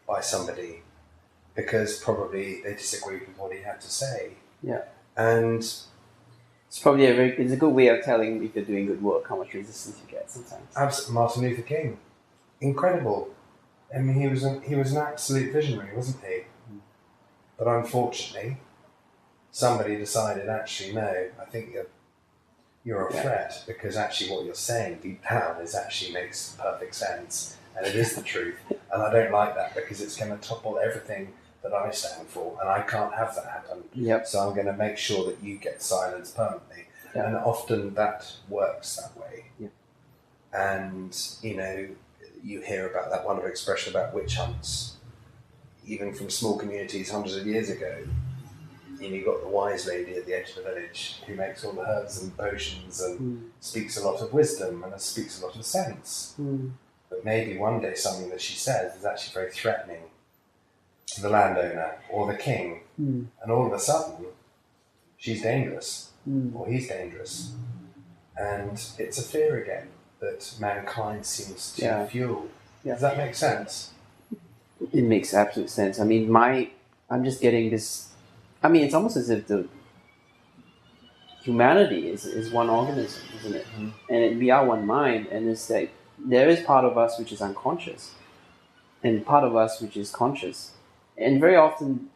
by somebody because probably they disagreed with what he had to say. And it's probably it's a good way of telling if you're doing good work, how much resistance you get sometimes. Martin Luther King, incredible. He was an absolute visionary, wasn't he? But unfortunately, somebody decided, actually, no, I think you're a threat, because actually what you're saying deep down makes perfect sense, and it is the truth. And I don't like that, because it's going to topple everything that I stand for, and I can't have that happen. So I'm going to make sure that you get silenced permanently. And often that works that way. And, you hear about that wonderful expression about witch hunts, even from small communities hundreds of years ago. You've got the wise lady at the edge of the village who makes all the herbs and potions and speaks a lot of wisdom and speaks a lot of sense. But maybe one day something that she says is actually very threatening to the landowner or the king. And all of a sudden, she's dangerous, or he's dangerous. And it's a fear again that mankind seems to fuel. Does that make sense? It makes absolute sense. I'm just getting this. It's almost as if the humanity is one organism, isn't it? And we are one mind, and it's like there is part of us which is unconscious, and part of us which is conscious. And very often,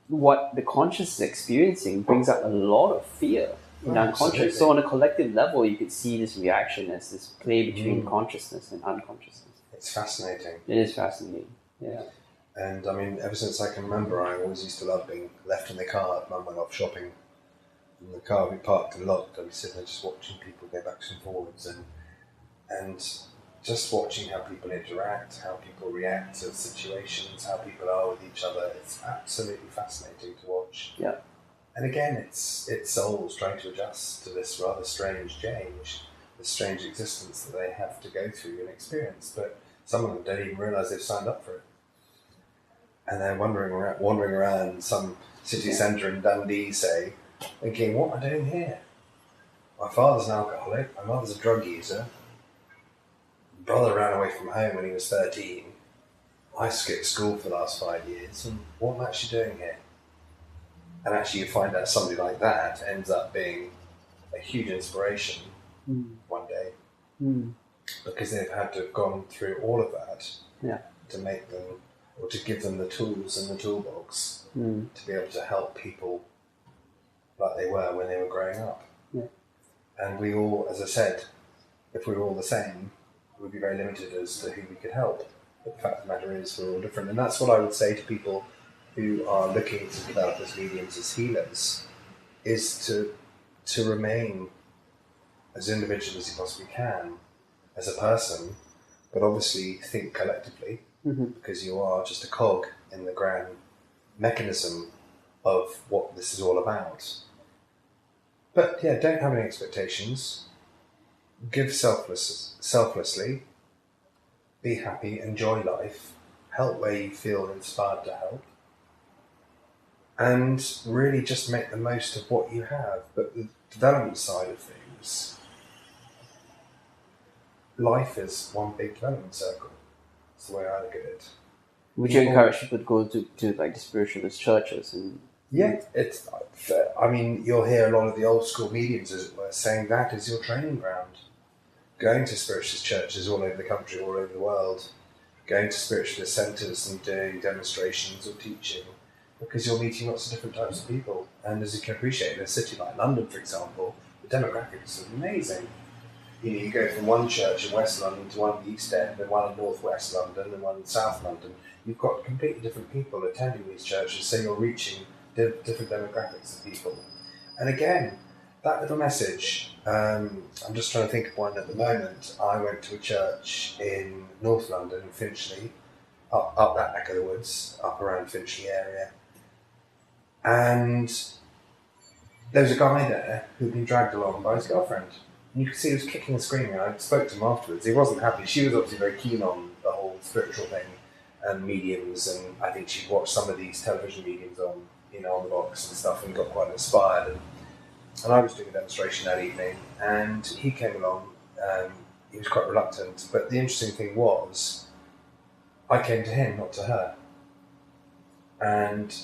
what the conscious is experiencing brings out a lot of fear in unconscious. So on a collective level, you could see this reaction as this play between consciousness and unconsciousness. It's fascinating. It is fascinating, And ever since I can remember, I always used to love being left in the car if Mum went off shopping. In the car, we parked and locked, and we sitting there just watching people go backwards and forwards, and just watching how people interact, how people react to situations, how people are with each other. It's absolutely fascinating to watch. And again, it's souls trying to adjust to this rather strange change, this strange existence that they have to go through and experience. But some of them don't even realise they've signed up for it. And they're wandering around some city centre in Dundee, say, thinking, what am I doing here? My father's an alcoholic, my mother's a drug user, my brother ran away from home when he was 13, I skipped school for the last 5 years, and what am I actually doing here? And actually you find out somebody like that ends up being a huge inspiration one day, because they've had to have gone through all of that to make them, or to give them the tools in the toolbox to be able to help people like they were when they were growing up. And we all, as I said, if we were all the same, we'd be very limited as to who we could help. But the fact of the matter is we're all different. And that's what I would say to people who are looking to develop as mediums, as healers, is to remain as individual as you possibly can as a person, but obviously think collectively, because you are just a cog in the grand mechanism of what this is all about. But yeah, don't have any expectations. Give selflessly. Be happy, enjoy life, help where you feel inspired to help, and really just make the most of what you have. But the development side of things, life is one big development circle. That's the way I look at it. Would you encourage people to go to like the spiritualist churches? And yeah, it's. I mean, you'll hear a lot of the old school mediums, as it were, saying that is your training ground. Going to spiritualist churches all over the country, all over the world, going to spiritualist centres and doing demonstrations or teaching, because you're meeting lots of different types of people. And as you can appreciate, in a city like London, for example, the demographics are amazing. You go from one church in West London to one in East End, and one in North West London, and one in South London. You've got completely different people attending these churches, so you're reaching different demographics of people. And again, that little message, I'm just trying to think of one at the moment. I went to a church in North London, in Finchley, up that neck of the woods, up around Finchley area. And there was a guy there who'd been dragged along by his girlfriend. And you could see he was kicking and screaming. I spoke to him afterwards. He wasn't happy. She was obviously very keen on the whole spiritual thing and mediums, and I think she'd watched some of these television mediums on the box and stuff, and got quite inspired. And I was doing a demonstration that evening, and he came along. He was quite reluctant, but the interesting thing was, I came to him, not to her. And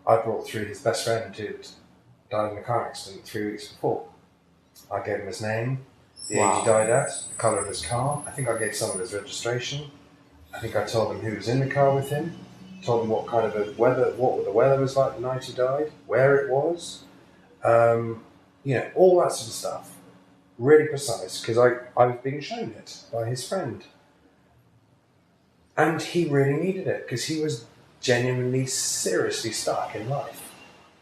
I brought through his best friend who'd died in a car accident 3 weeks before. I gave him his name, the age he died at, the colour of his car. I think I gave someone his registration. I think I told him who was in the car with him. Told him what kind of what the weather was like the night he died, where it was, all that sort of stuff. Really precise, because I was being shown it by his friend. And he really needed it, because he was genuinely, seriously stuck in life.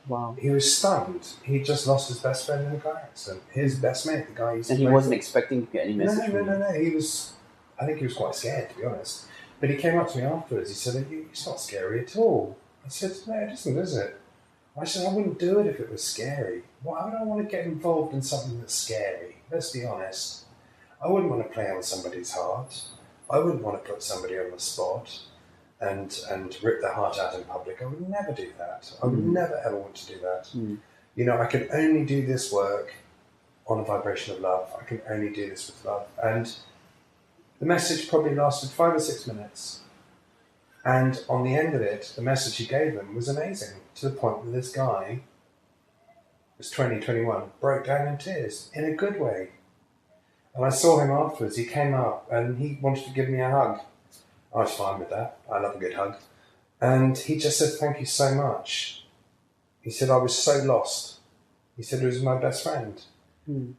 Wow. He was stunned. He just lost his best friend in a car accident. His best mate, the guy he used to And he wasn't expecting to get any message from him. No. I think he was quite scared, to be honest. But he came up to me afterwards. He said, "It's not scary at all." I said, "No, it isn't, is it?" I said, "I wouldn't do it if it was scary. Why would I want to get involved in something that's scary? Let's be honest. I wouldn't want to play on somebody's heart. I wouldn't want to put somebody on the spot and rip their heart out in public. I would never do that. I would never, ever want to do that. I can only do this work on a vibration of love. I can only do this with love." And the message probably lasted 5 or 6 minutes. And on the end of it, the message he gave them was amazing, to the point that this guy, was 20, 21, broke down in tears, in a good way. And I saw him afterwards. He came up and he wanted to give me a hug. I was fine with that. I love a good hug. And he just said, "Thank you so much." He said, "I was so lost." He said, "He was my best friend." And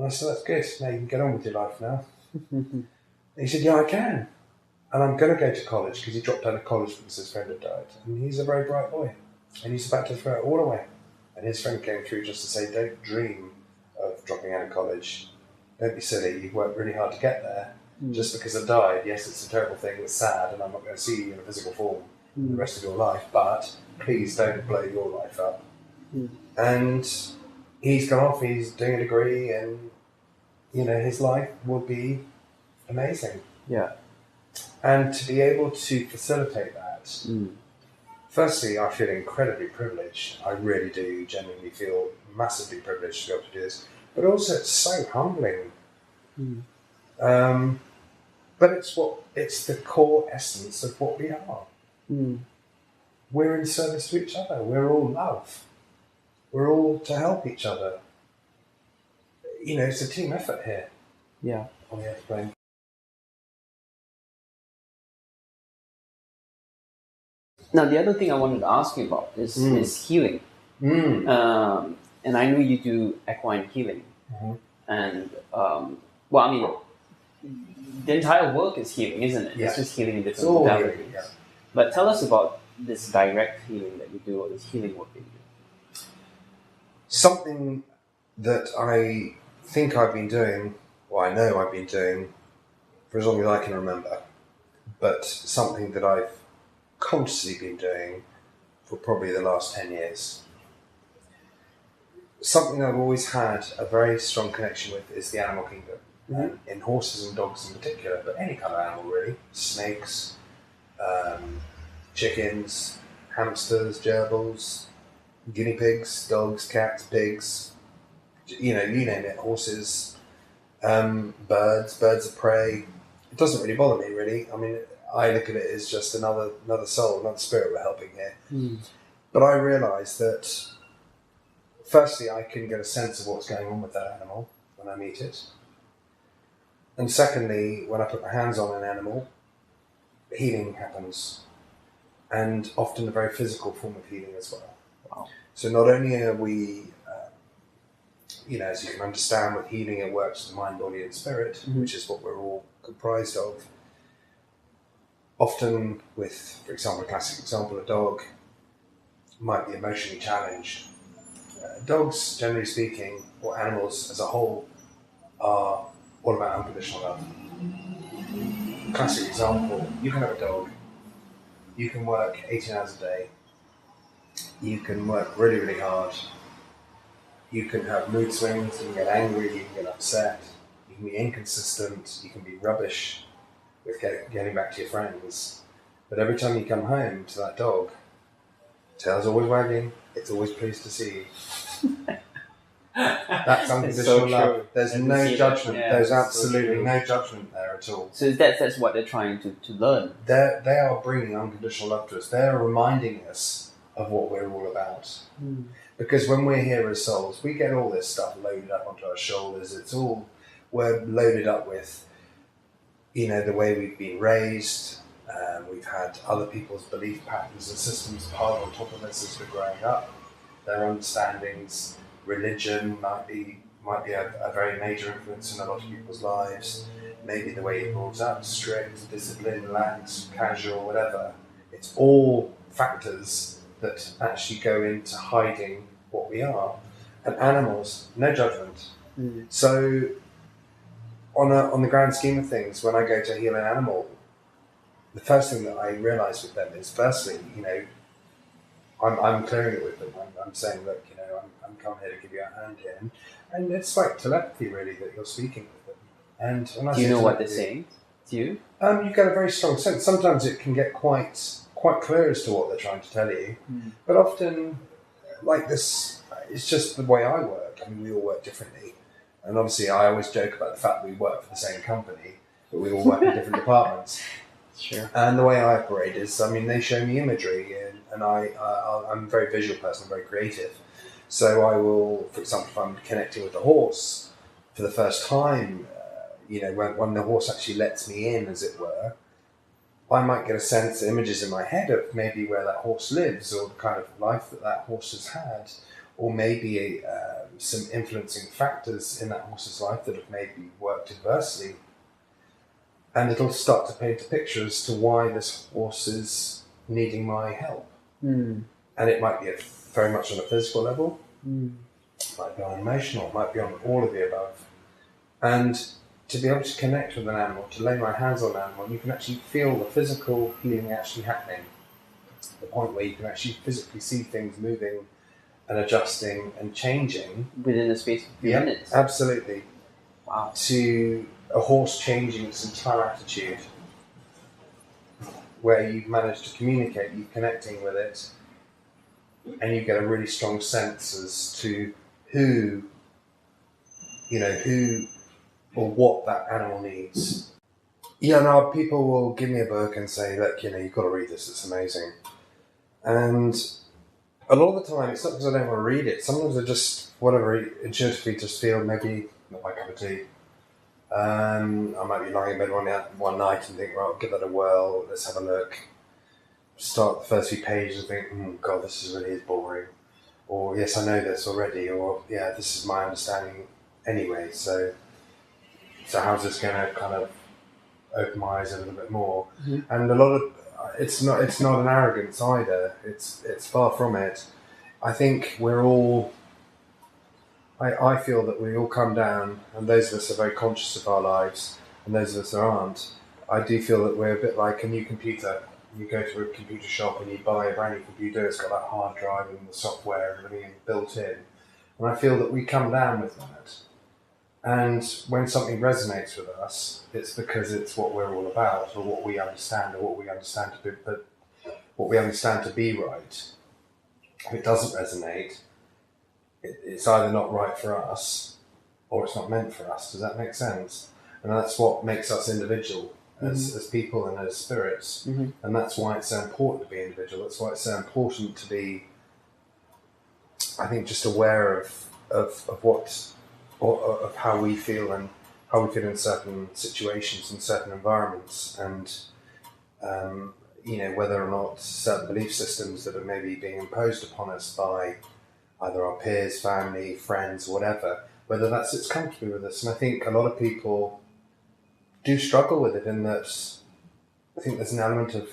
I said, "That's good. Now you can get on with your life now." He said, "Yeah, I can. And I'm going to go to college," because he dropped out of college because his friend had died. And he's a very bright boy. And he's about to throw it all away. And his friend came through just to say, "Don't dream of dropping out of college. Don't be silly. You've worked really hard to get there. Just because I died, yes, it's a terrible thing. It's sad. And I'm not going to see you in a physical form the rest of your life. But please don't blow your life up." And he's gone off. He's doing a degree. And, his life will be amazing. Yeah. And to be able to facilitate that, firstly, I feel incredibly privileged. I really do genuinely feel massively privileged to be able to do this. But also it's so humbling. But it's the core essence of what we are. We're in service to each other. We're all love. we're all to help each other. It's a team effort here. Yeah. On the earth plane. Now, the other thing I wanted to ask you about is healing. And I know you do equine healing. And, the entire work is healing, isn't it? Yeah. It's just healing in different modalities. Healing, yeah. But tell us about this direct healing that you do, or this healing work that you do. Something that I think I've been doing, or I know I've been doing for as long as I can remember, but something that I've consciously been doing for probably the last 10 years. Something I've always had a very strong connection with is the animal kingdom. In horses and dogs in particular, but any kind of animal really. Snakes, chickens, hamsters, gerbils, guinea pigs, dogs, cats, pigs, you name it, horses, birds of prey. It doesn't really bother me really. I mean, I look at it as just another soul, another spirit we're helping here. But I realise that firstly I can get a sense of what's going on with that animal when I meet it. And secondly, when I put my hands on an animal, healing happens. And often a very physical form of healing as well. Wow. So not only are we, as you can understand, with healing it works with the mind, body and spirit, which is what we're all comprised of. Often with, for example, a classic example, a dog might be emotionally challenged. Dogs, generally speaking, or animals as a whole, are all about unconditional love. Classic example, you can have a dog, you can work 18 hours a day, you can work really, really hard, you can have mood swings, you can get angry, you can get upset, you can be inconsistent, you can be rubbish with getting back to your friends. But every time you come home to that dog, tail's always wagging, it's always pleased to see you. That's unconditional love. There's no judgment. There's absolutely no judgment there at all. So that's what they're trying to learn. They are bringing unconditional love to us. They are reminding us of what we're all about. Because when we're here as souls, we get all this stuff loaded up onto our shoulders. We're loaded up with, the way we've been raised. We've had other people's belief patterns and systems piled on top of us as we're growing up. Their understandings. Religion might be a very major influence in a lot of people's lives. Maybe the way you're brought up, strict, disciplined, lax, casual, whatever. It's all factors that actually go into hiding what we are. And animals, no judgment. So, on the grand scheme of things, when I go to heal an animal, the first thing that I realise with them is, firstly, I'm clearing it with them. I'm saying, look, I'm come here to give you a hand here, and it's like telepathy, really, that you're speaking with them. And when I do you know what they're saying to you? You get a very strong sense. Sometimes it can get quite clear as to what they're trying to tell you, but often, like this, it's just the way I work. I mean, we all work differently, and obviously, I always joke about the fact that we work for the same company, but we all work in different departments. Sure. And the way I operate is, they show me imagery, and I'm a very visual person, very creative. So I will, for example, if I'm connecting with a horse for the first time, when the horse actually lets me in, as it were, I might get a sense, images in my head of maybe where that horse lives, or the kind of life that horse has had, or maybe some influencing factors in that horse's life that have maybe worked adversely. And it'll start to paint a picture as to why this horse is needing my help. And it might be very much on a physical level, it might be on emotional, it might be on all of the above. And to be able to connect with an animal, to lay my hands on an animal, you can actually feel the physical healing actually happening. The point where you can actually physically see things moving and adjusting and changing. Within the space of a few minutes? Absolutely. Wow. To a horse changing its entire attitude, where you've managed to communicate, you're connecting with it, and you get a really strong sense as to who or what that animal needs. People will give me a book and say, look, you've got to read this, it's amazing. And a lot of the time, it's not because I don't want to read it. Sometimes I just, whatever, intuitively just feel maybe not my cup of tea. I might be lying in bed one night and think, well, give that a whirl, let's have a look. Start the first few pages and think, God, this is boring. Or, yes, I know this already. Or, yeah, this is my understanding anyway. So how's this going to kind of open my eyes a little bit more? Mm-hmm. And a lot of, it's not an arrogance either. It's far from it. I think we're all, I feel that we all come down, and those of us are very conscious of our lives, and those of us that aren't. I do feel that we're a bit like a new computer. You go to a computer shop and you buy a brand new computer, it's got that hard drive and the software and everything built in. And I feel that we come down with that. And when something resonates with us, it's because it's what we're all about, or what we understand, or what we understand to be right. If it doesn't resonate, it's either not right for us, or it's not meant for us. Does that make sense? And that's what makes us individual as people and as spirits. Mm-hmm. And that's why it's so important to be individual. That's why it's so important to be, I think, just aware of how we feel and how we feel in certain situations and certain environments, and whether or not certain belief systems that are maybe being imposed upon us by either our peers, family, friends, whatever, whether that sits comfortably with us. And I think a lot of people do struggle with it, in that I think there's an element of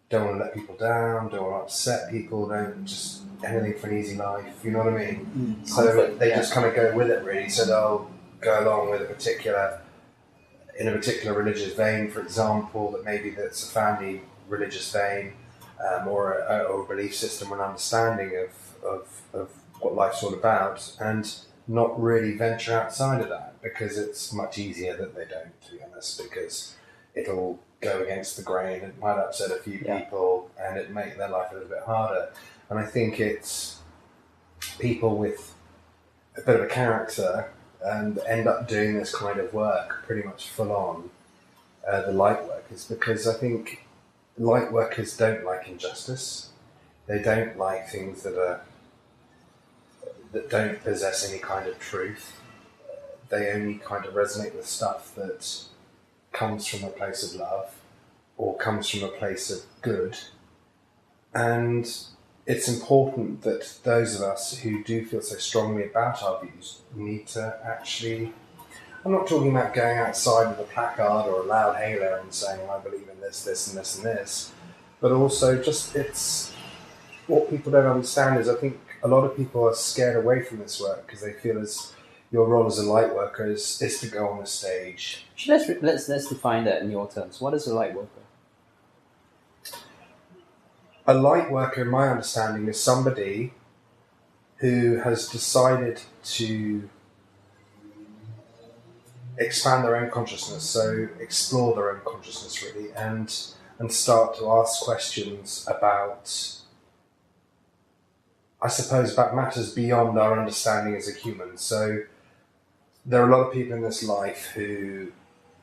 don't want to let people down, don't want to upset people, don't just anything for an easy life, you know what I mean? So they just kind of go with it, really. So they'll go along with in a particular religious vein, for example, that maybe that's a family religious vein, or a belief system, or an understanding of what life's all about, and not really venture outside of that, because it's much easier that they don't, to be honest, because it'll go against the grain, it might upset a few people, and it make their life a little bit harder. And I think it's people with a bit of a character and end up doing this kind of work pretty much full on, the light workers, because I think light workers don't like injustice. They don't like things that don't possess any kind of truth. They only kind of resonate with stuff that comes from a place of love, or comes from a place of good. And it's important that those of us who do feel so strongly about our views need to actually, I'm not talking about going outside with a placard or a loud hailer and saying, I believe in this, this, and this, and this, but also just, it's what people don't understand is, I think a lot of people are scared away from this work because they feel as your role as a light worker is to go on the stage. Let's define that in your terms. What is a light worker? A light worker, in my understanding, is somebody who has decided to expand their own consciousness, so explore their own consciousness really, and start to ask questions about, I suppose, about matters beyond our understanding as a human. So there are a lot of people in this life who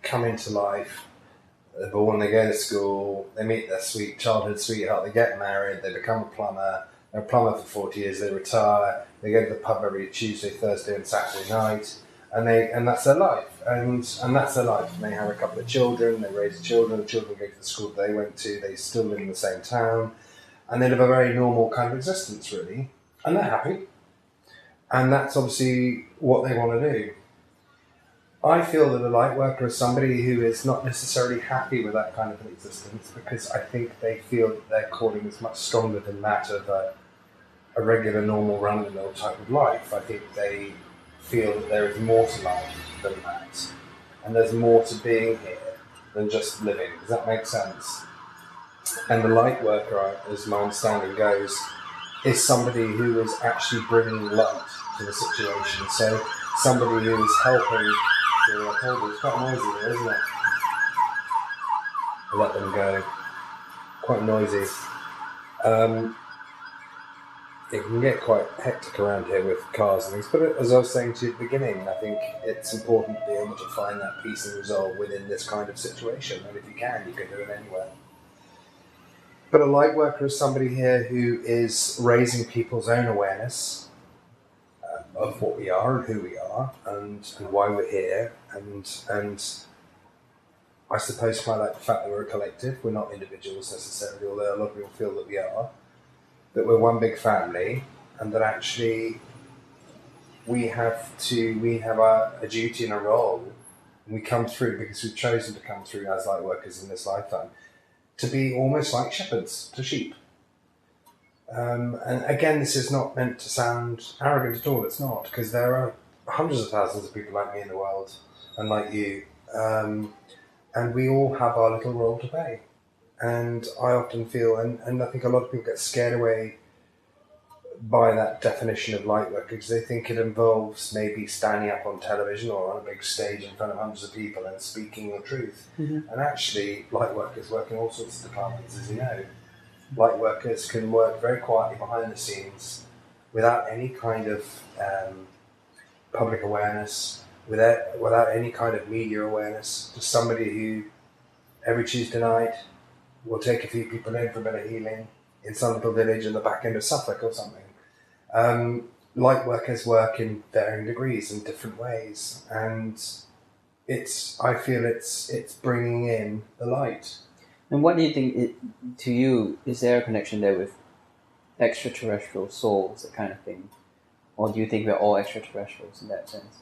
come into life, they're born, they go to school, they meet their sweet childhood sweetheart, they get married, they become a plumber, they're a plumber for 40 years, they retire, they go to the pub every Tuesday, Thursday and Saturday night, and that's their life. And that's their life. And they have a couple of children, they raise children, the children go to the school that they went to, they still live in the same town, and they live a very normal kind of existence, really. And they're happy. And that's obviously what they want to do. I feel that a light worker is somebody who is not necessarily happy with that kind of an existence, because I think they feel that their calling is much stronger than that of a regular, normal, run-of-the-mill type of life. I think they feel that there is more to life than that. And there's more to being here than just living. Does that make sense? And the light worker, as my understanding goes, is somebody who is actually bringing light to the situation. So somebody who is helping. I told you, it's quite noisy there, isn't it? I'll let them go. Quite noisy. It can get quite hectic around here with cars and things, but as I was saying to you at the beginning, I think it's important to be able to find that peace and resolve within this kind of situation, and if you can do it anywhere. But a light worker is somebody here who is raising people's own awareness of what we are and who we are and why we're here, and I suppose highlight the fact that we're a collective. We're not individuals necessarily, although a lot of people feel that we are. That we're one big family, and that actually we have a duty and a role, and we come through because we've chosen to come through as light workers in this lifetime to be almost like shepherds to sheep. And again, this is not meant to sound arrogant at all. It's not, because there are hundreds of thousands of people like me in the world and like you, and we all have our little role to play. And I often feel, and I think a lot of people get scared away by that definition of light work because they think it involves maybe standing up on television or on a big stage in front of hundreds of people and speaking your truth. Mm-hmm. And actually, light workers work in all sorts of departments, as you know. Light workers can work very quietly behind the scenes without any kind of public awareness, without any kind of media awareness. Just somebody who every Tuesday night will take a few people in for a bit of healing in some little village in the back end of Suffolk or something. Light workers work in varying degrees in different ways, and I feel it's bringing in the light. And what do you think, to you, is there a connection there with extraterrestrial souls, that kind of thing? Or do you think we're all extraterrestrials in that sense?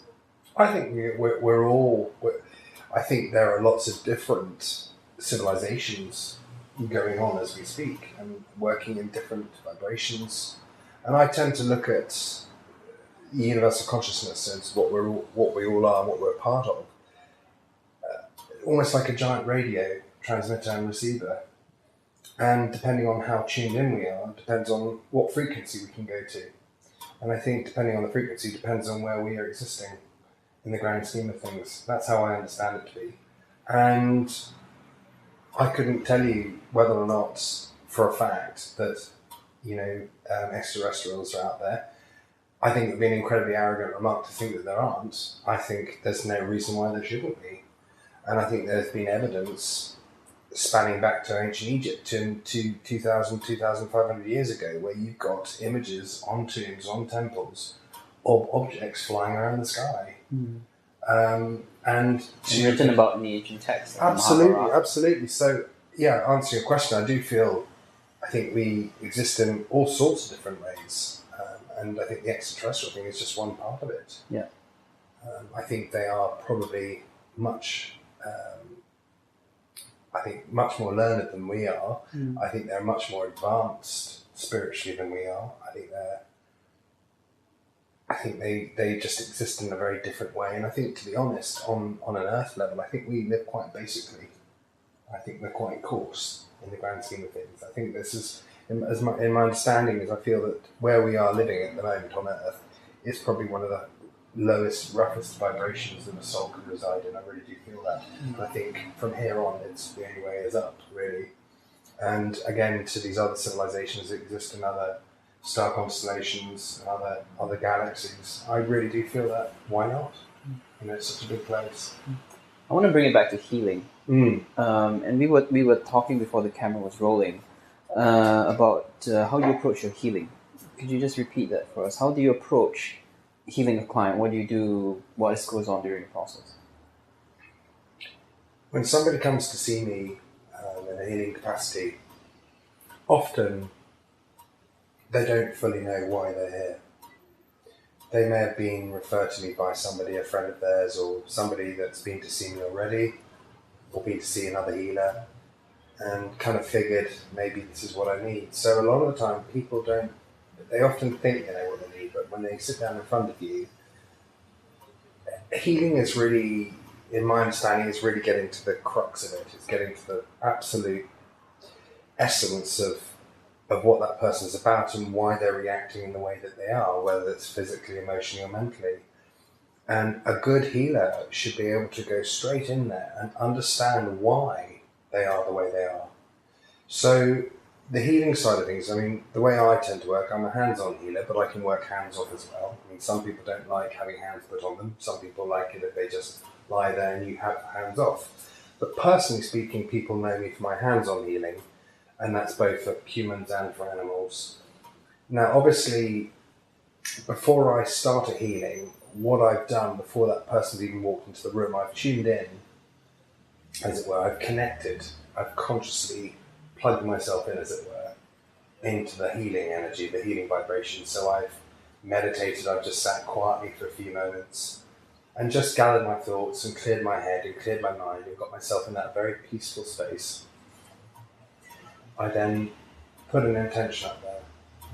I think we're all... I think there are lots of different civilizations going on as we speak and working in different vibrations. And I tend to look at universal consciousness as what we all are and what we're a part of. Almost like a giant radio transmitter and receiver. And depending on how tuned in we are, depends on what frequency we can go to. And I think depending on the frequency depends on where we are existing in the grand scheme of things. That's how I understand it to be. And I couldn't tell you whether or not for a fact that, extraterrestrials are out there. I think it would be an incredibly arrogant remark to think that there aren't. I think there's no reason why there shouldn't be. And I think there's been evidence spanning back to ancient Egypt to 2,000, 2,500 years ago, where you've got images on tombs, on temples, of objects flying around the sky. Mm. And written about in the ancient texts. Absolutely. So, answering your question, I think we exist in all sorts of different ways. And I think the extraterrestrial thing is just one part of it. Yeah. I think they are probably much more learned than we are. Mm. I think they're much more advanced spiritually than we are. I think they just exist in a very different way. And I think, to be honest, on an earth level, I think we live quite basically. I think we're quite coarse in the grand scheme of things. I think this is, in my understanding, is I feel that where we are living at the moment on earth is probably one of the lowest, roughest vibrations that a soul can reside in. I really do feel that. Mm. I think from here on, it's the only way is up, really. And again, to these other civilizations that exist in other star constellations and other galaxies, I really do feel that. Why not? It's such a big place. I want to bring it back to healing. Mm. And we were talking before the camera was rolling about how you approach your healing. Could you just repeat that for us? How do you approach healing a client? What do you do? What goes on during the process? When somebody comes to see me in a healing capacity, often they don't fully know why they're here. They may have been referred to me by somebody, a friend of theirs, or somebody that's been to see me already, or been to see another healer, and kind of figured maybe this is what I need. So a lot of the time they often think they know what they need, but when they sit down in front of you, healing is really, in my understanding, is really getting to the crux of it. It's getting to the absolute essence of what that person's about and why they're reacting in the way that they are, whether it's physically, emotionally, or mentally. And a good healer should be able to go straight in there and understand why they are the way they are. So the healing side of things, the way I tend to work, I'm a hands-on healer, but I can work hands-off as well. Some people don't like having hands put on them. Some people like it if they just lie there and you have hands off. But personally speaking, people know me for my hands-on healing. and that's both for humans and for animals. Now, obviously, before I start a healing, what I've done before that person's even walked into the room, I've tuned in, as it were, I've connected, I've consciously plugged myself in, as it were, into the healing energy, the healing vibration. So I've meditated, I've just sat quietly for a few moments and just gathered my thoughts and cleared my head and cleared my mind and got myself in that very peaceful space. I then put an intention up there,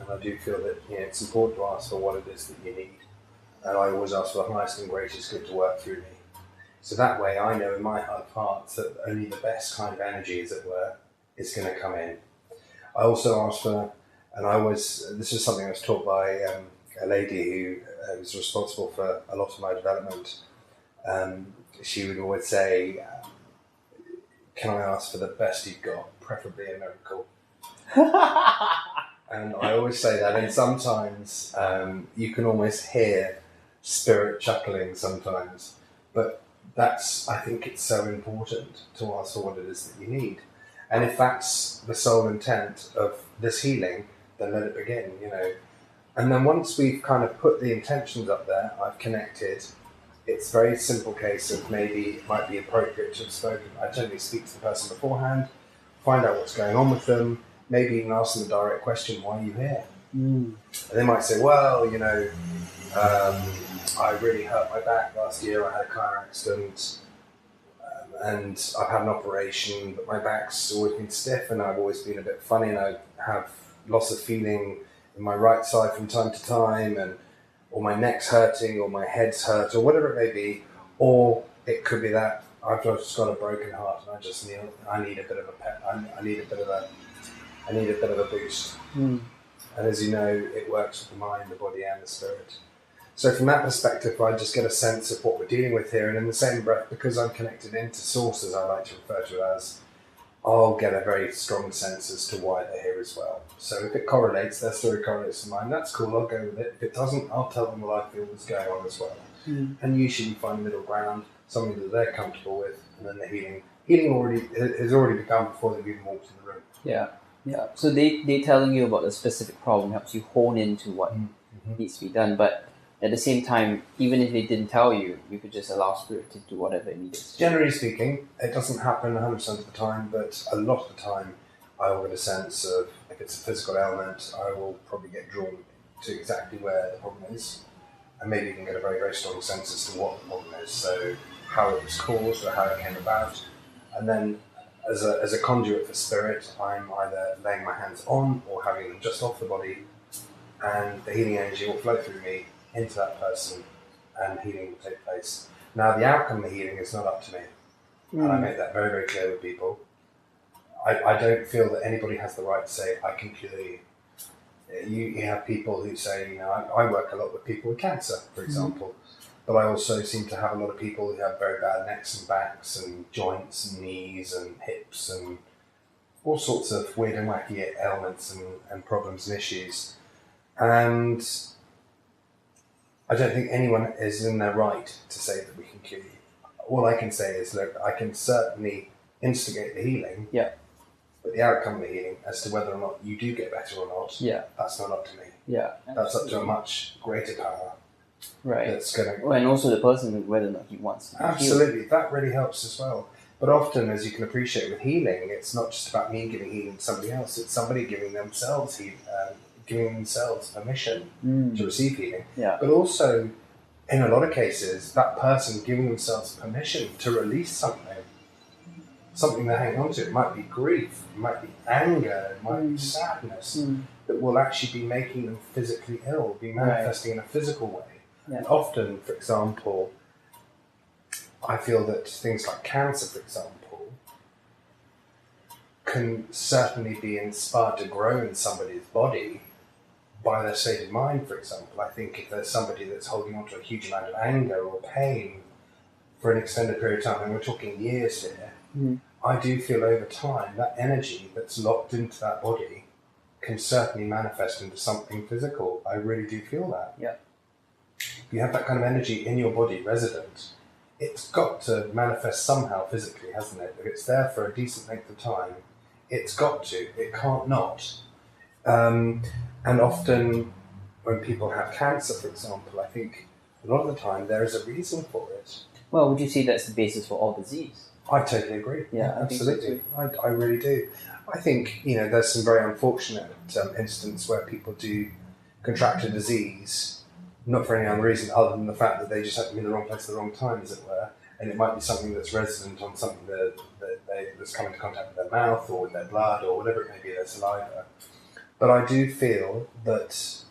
and I do feel that it's important to ask for what it is that you need. And I always ask for the highest and greatest good to work through me. So that way I know in my heart of hearts that only the best kind of energy, as it were, is going to come in. I also ask for, this is something I was taught by a lady who was responsible for a lot of my development. She would always say, can I ask for the best you've got, preferably a miracle? And I always say that, and sometimes you can almost hear spirit chuckling sometimes, but I think it's so important to ask for what it is that you need. And if that's the sole intent of this healing, then let it begin, And then once we've kind of put the intentions up there, I've connected, it's a very simple case of maybe it might be appropriate to have spoken. I generally speak to the person beforehand, find out what's going on with them, maybe even ask them a direct question, why are you here? And they might say, well, I really hurt my back last year, I had a car accident, and I've had an operation, but my back's always been stiff and I've always been a bit funny and I have loss of feeling in my right side from time to time, or my neck's hurting or my head's hurt or whatever it may be, or it could be that I've just got a broken heart and I need a bit of a pep, I need a bit of a boost. And as you know, it works with the mind, the body and the spirit. So from that perspective, I just get a sense of what we're dealing with here, and in the same breath, because I'm connected into source, as I like to refer to it as, I'll get a very strong sense as to why they're here as well. So if it correlates, their story correlates to mine, that's cool, I'll go with it. If it doesn't, I'll tell them what I feel is going on as well. And usually find middle ground, something that they're comfortable with, and then the healing has already begun before they've even walked in the room. Yeah. So they telling you about a specific problem helps you hone into what needs to be done, but at the same time, even if they didn't tell you, you could just allow spirit to do whatever it needs. Generally speaking, it doesn't happen 100% of the time, but a lot of the time I will get a sense of, if it's a physical ailment, I will probably get drawn to exactly where the problem is, and maybe even get a very, very strong sense as to what the problem is, so how it was caused or how it came about. And then as a conduit for spirit, I'm either laying my hands on or having them just off the body, and the healing energy will flow through me into that person, and healing will take place. Now, the outcome of the healing is not up to me, and I make that very, very clear with people. I don't feel that anybody has the right to say, I can cure you. You have people who say, I work a lot with people with cancer, for example, but I also seem to have a lot of people who have very bad necks and backs and joints and knees and hips and all sorts of weird and wacky ailments and problems and issues. And I don't think anyone is in their right to say that we can cure you. All I can say is, look, I can certainly instigate the healing, but the outcome of the healing, as to whether or not you do get better or not, that's not up to me. That's up to a much greater power. Right. That's going to... and also the person, whether or not he wants to. Absolutely, that really helps as well. But often, as you can appreciate with healing, it's not just about me giving healing to somebody else, it's somebody giving themselves permission to receive healing. But also, in a lot of cases, that person giving themselves permission to release something they hang on to. It might be grief, it might be anger, it might be sadness, that will actually be making them physically ill, be manifesting in a physical way. And often, for example, I feel that things like cancer, for example, can certainly be inspired to grow in somebody's body by their state of mind, for example. I think if there's somebody that's holding on to a huge amount of anger or pain for an extended period of time, and we're talking years here, I do feel over time that energy that's locked into that body can certainly manifest into something physical. I really do feel that. If you have that kind of energy in your body resident, it's got to manifest somehow physically, hasn't it? If it's there for a decent length of time, It's got to. It can't not. And often when people have cancer, for example, I think a lot of the time there is a reason for it. Well, would you say that's the basis for all disease? I totally agree. Yeah, absolutely. I really do. I think, there's some very unfortunate instances where people do contract a disease, not for any other reason other than the fact that they just have to be in the wrong place at the wrong time, as it were. And it might be something that's resident on something that's come into contact with their mouth or with their blood or whatever it may be, their saliva. But I do feel that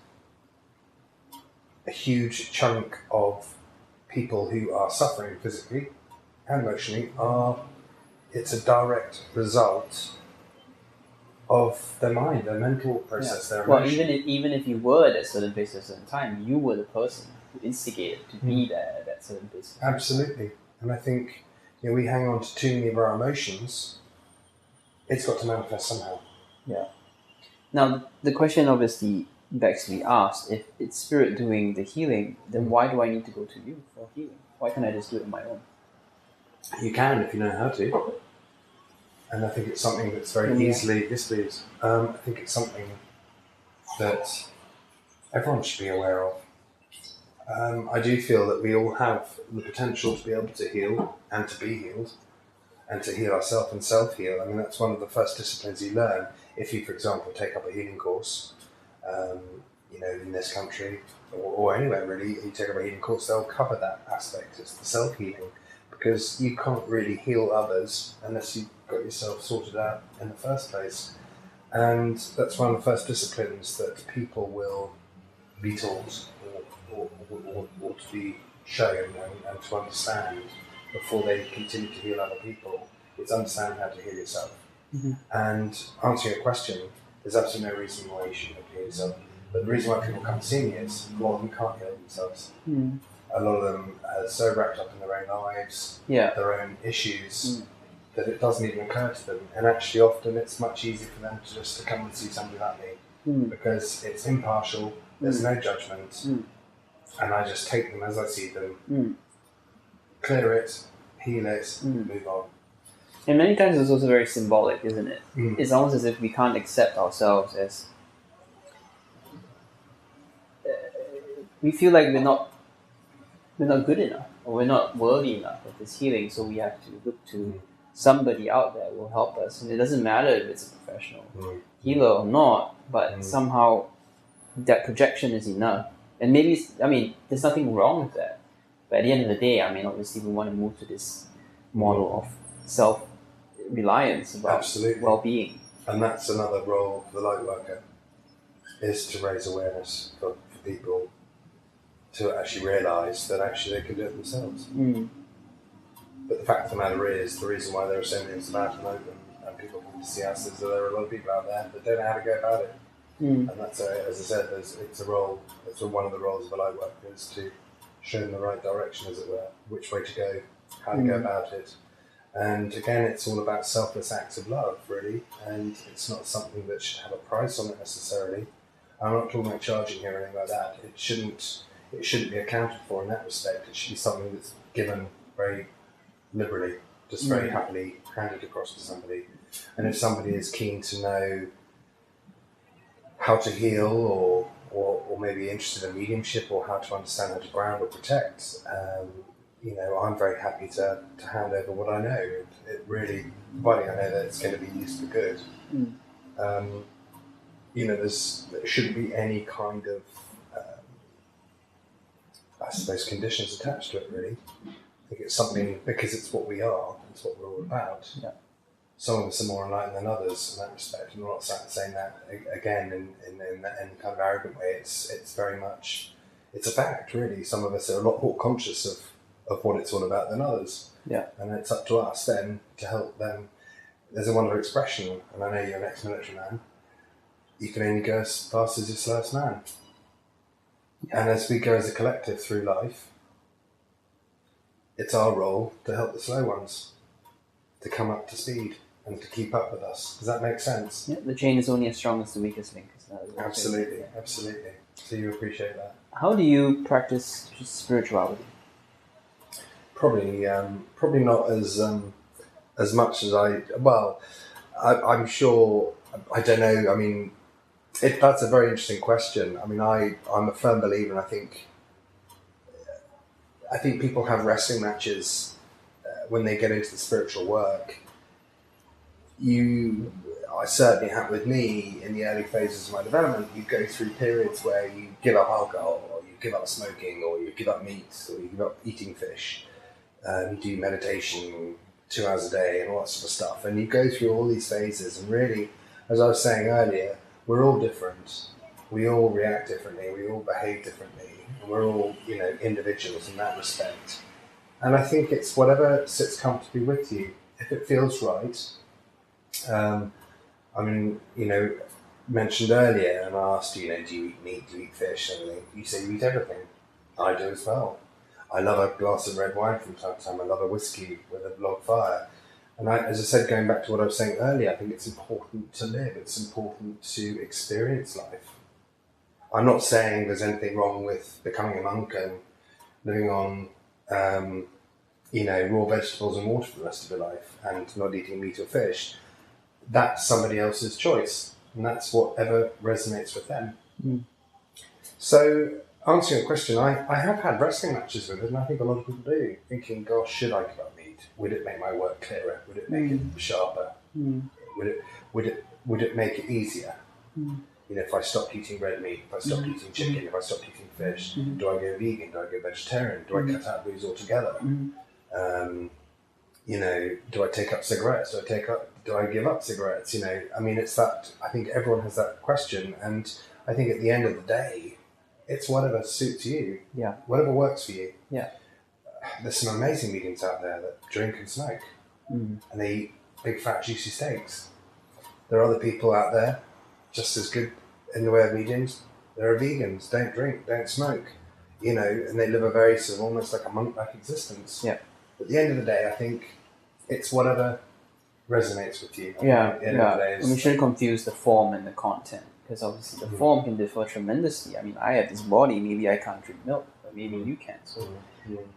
a huge chunk of people who are suffering physically and emotionally it's a direct result of their mind, their mental process, their emotion. Well, even if you were at a certain place at a certain time, you were the person who instigated to be there at that certain place. Absolutely. And I think we hang on to too many of our emotions. It's got to manifest somehow. Yeah. Now, the question obviously begs to be asked, if it's spirit doing the healing, then why do I need to go to you for healing? Why can't I just do it on my own? You can if you know how to. And I think it's something that's very easily... Yes, please. I think it's something that everyone should be aware of. I do feel that we all have the potential to be able to heal and to be healed and to heal ourselves and self-heal. I mean, that's one of the first disciplines you learn if you, for example, take up a healing course, in this country or anywhere really. You take up a healing course, they'll cover that aspect. It's the self-healing, because you can't really heal others unless you've got yourself sorted out in the first place. And that's one of the first disciplines that people will be taught or to be shown and to understand before they continue to heal other people. It's understanding how to heal yourself. Mm-hmm. And answering your question, there's absolutely no reason why you shouldn't heal yourself. But the reason why people come see me is a lot of them can't heal themselves. Mm. A lot of them are so wrapped up in their own lives, their own issues, that it doesn't even occur to them. And actually often it's much easier for them to just to come and see somebody like me, because it's impartial, there's no judgment, and I just take them as I see them, clear it, heal it, move on. And many times it's also very symbolic, isn't it? It's almost as if we can't accept ourselves as... we feel like we're not good enough, or we're not worthy enough of this healing, so we have to look to somebody out there who will help us. And it doesn't matter if it's a professional healer or not, but somehow that projection is enough. And maybe, there's nothing wrong with that. But at the end of the day, obviously we want to move to this model of self-reliance about well-being. And that's another role for the light worker, is to raise awareness for people to actually realise that actually they can do it themselves. But the fact of the matter is, the reason why there are so many about and open and people come to see us is that there are a lot of people out there that don't know how to go about it. And that's, as I said, it's one of the roles of a light worker, is to show them the right direction, as it were, which way to go, how to go about it. And again, it's all about selfless acts of love, really, and it's not something that should have a price on it necessarily. I'm not talking about charging here or anything like that. It shouldn't be accounted for in that respect. It should be something that's given very liberally, just very happily handed across to somebody. And if somebody is keen to know how to heal or maybe interested in mediumship or how to understand how to ground or protect, I'm very happy to hand over what I know. It really, providing I know that it's going to be used for good. There shouldn't be any kind of, I suppose, conditions attached to it, really. I think it's something, because it's what we are, it's what we're all about. Yeah. Some of us are more enlightened than others in that respect, and I'm not saying that again in any kind of arrogant way. It's very much, it's a fact, really. Some of us are a lot more conscious of what it's all about than others. Yeah. And it's up to us then to help them. There's a wonderful expression, and I know you're an ex-military man, you can only go as fast as your slowest man. Yeah. And as we go as a collective through life, it's our role to help the slow ones to come up to speed and to keep up with us. Does that make sense? Yeah, the chain is only as strong as the weakest link. Absolutely. So you appreciate that. How do you practice spirituality? Probably not as much as I'm sure. I don't know. I mean, that's a very interesting question. I mean, I'm a firm believer, and I think people have wrestling matches when they get into the spiritual work. I certainly have with me in the early phases of my development. You go through periods where you give up alcohol, or you give up smoking, or you give up meat, or you give up eating fish. You do meditation 2 hours a day and all that sort of stuff. And you go through all these phases, and really, as I was saying earlier, we're all different. We all react differently. We all behave differently. And we're all, individuals in that respect. And I think it's whatever sits comfortably with you. If it feels right. Mentioned earlier, and I asked you, do you eat meat, do you eat fish, and everything? You say you eat everything. I do as well. I love a glass of red wine from time to time. I love a whiskey with a log fire. And as I said, going back to what I was saying earlier, I think it's important to live. It's important to experience life. I'm not saying there's anything wrong with becoming a monk and living on, raw vegetables and water for the rest of your life and not eating meat or fish. That's somebody else's choice, and that's whatever resonates with them. Mm. So, answering your question, I have had wrestling matches with it, and I think a lot of people do, thinking, gosh, should I give up meat? Would it make my work clearer? Would it make it sharper? Would it make it easier? If I stopped eating red meat, if I stopped eating chicken, if I stopped eating fish, do I go vegan? Do I go vegetarian? Do I cut out booze altogether? Do I take up cigarettes? Do I give up cigarettes? It's that, I think everyone has that question, and I think at the end of the day, it's whatever suits you. Yeah. Whatever works for you. Yeah. There's some amazing mediums out there that drink and smoke, and they eat big fat juicy steaks. There are other people out there just as good in the way of mediums. There are vegans, don't drink, don't smoke, and they live a very sort of almost like a monk-like existence. Yeah. At the end of the day, I think it's whatever resonates with you. We shouldn't confuse the form and the content, because obviously the form can differ tremendously. I mean, I have this body, maybe I can't drink milk, but maybe you can. So,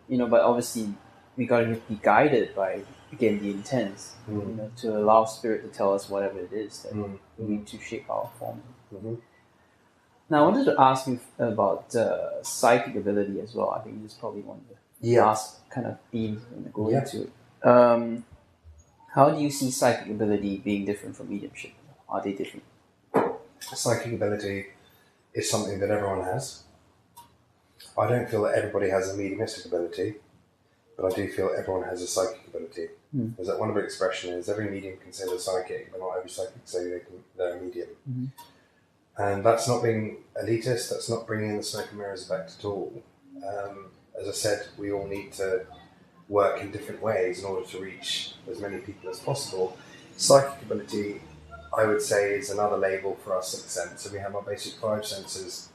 but obviously we got to be guided by, again, the intent, to allow spirit to tell us whatever it is that we need to shape our form. Now, I wanted to ask you about psychic ability as well. I think this is probably one of the last kind of themes we're going to go into it. How do you see psychic ability being different from mediumship? Are they different? Psychic ability is something that everyone has. I don't feel that everybody has a mediumistic ability, but I do feel everyone has a psychic ability. There's that one of the expression is every medium can say they're psychic, but not every psychic say they're a medium. And that's not being elitist, that's not bringing the smoke and mirrors effect at all. As I said, we all need to work in different ways in order to reach as many people as possible. Psychic ability, I would say, is another label for our sixth sense. So we have our basic 5 senses,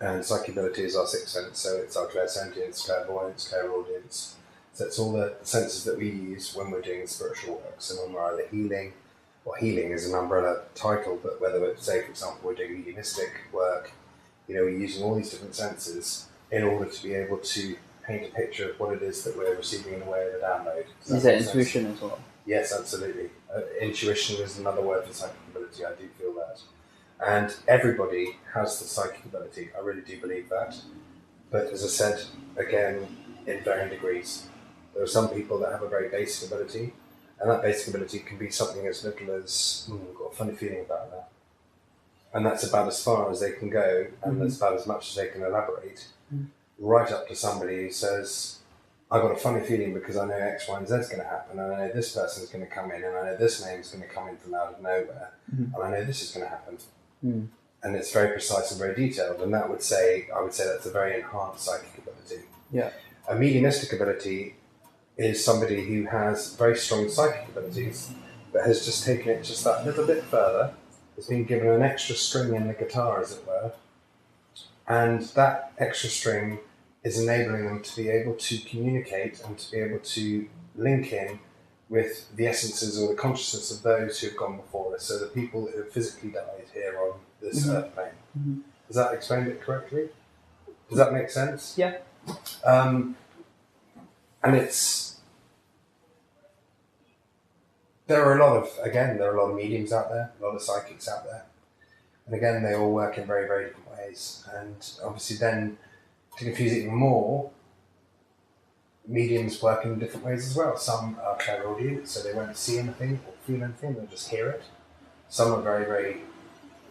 and psychic ability is our sixth sense. So it's our clairsentience, clairvoyance, clairaudience. So it's all the senses that we use when we're doing spiritual work. So when we're either healing, or healing is an umbrella title, but whether it's, say, for example, we're doing mediumistic work, we're using all these different senses in order to be able to paint a picture of what it is that we're receiving in the way of a download. Is that intuition as well? Yes, absolutely. Intuition is another word for psychic ability. I do feel that. And everybody has the psychic ability. I really do believe that. But as I said, again, in varying degrees. There are some people that have a very basic ability, and that basic ability can be something as little as, I've got a funny feeling about that. And that's about as far as they can go, and that's about as much as they can elaborate, right up to somebody who says, I've got a funny feeling because I know X, Y, and Z is going to happen, and I know this person is going to come in, and I know this name is going to come in from out of nowhere, and I know this is going to happen. And it's very precise and very detailed, and I would say that's a very enhanced psychic ability. Yeah. A mediumistic ability is somebody who has very strong psychic abilities, but has just taken it just that little bit further, has been given an extra string in the guitar, as it were, and that extra string is enabling them to be able to communicate and to be able to link in with the essences or the consciousness of those who have gone before us, so the people who have physically died here on this earth plane. Does that explain it correctly? Does that make sense? Yeah. And it's there are a lot of mediums out there, a lot of psychics out there. And again, they all work in very, very different ways. And obviously then, to confuse it even more, mediums work in different ways as well. Some are clairaudient, so they won't see anything or feel anything, they'll just hear it. Some are very, very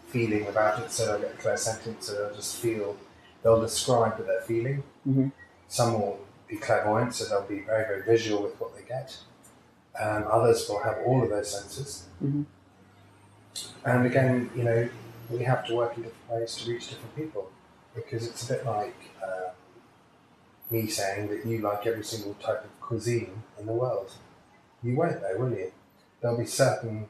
feeling about it, so they'll get clairsentient, so they'll just feel, they'll describe what they're feeling. Mm-hmm. Some will be clairvoyant, so they'll be very, very visual with what they get. Others will have all of those senses. Mm-hmm. And again, we have to work in different ways to reach different people, because it's a bit like me saying that you like every single type of cuisine in the world. You won't though, will you? There'll be certain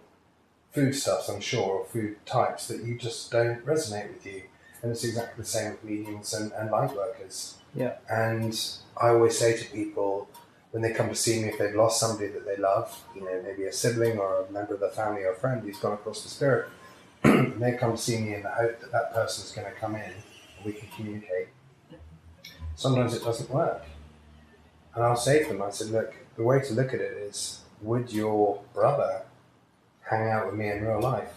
foodstuffs, I'm sure, or food types that you just don't resonate with you. And it's exactly the same with mediums and light workers. Yeah. And I always say to people, when they come to see me, if they've lost somebody that they love, maybe a sibling or a member of their family or a friend who's gone across the spirit, and they come to see me in the hope that that person's going to come in and we can communicate. Sometimes it doesn't work. And I'll say to them, I said, look, the way to look at it is, would your brother hang out with me in real life?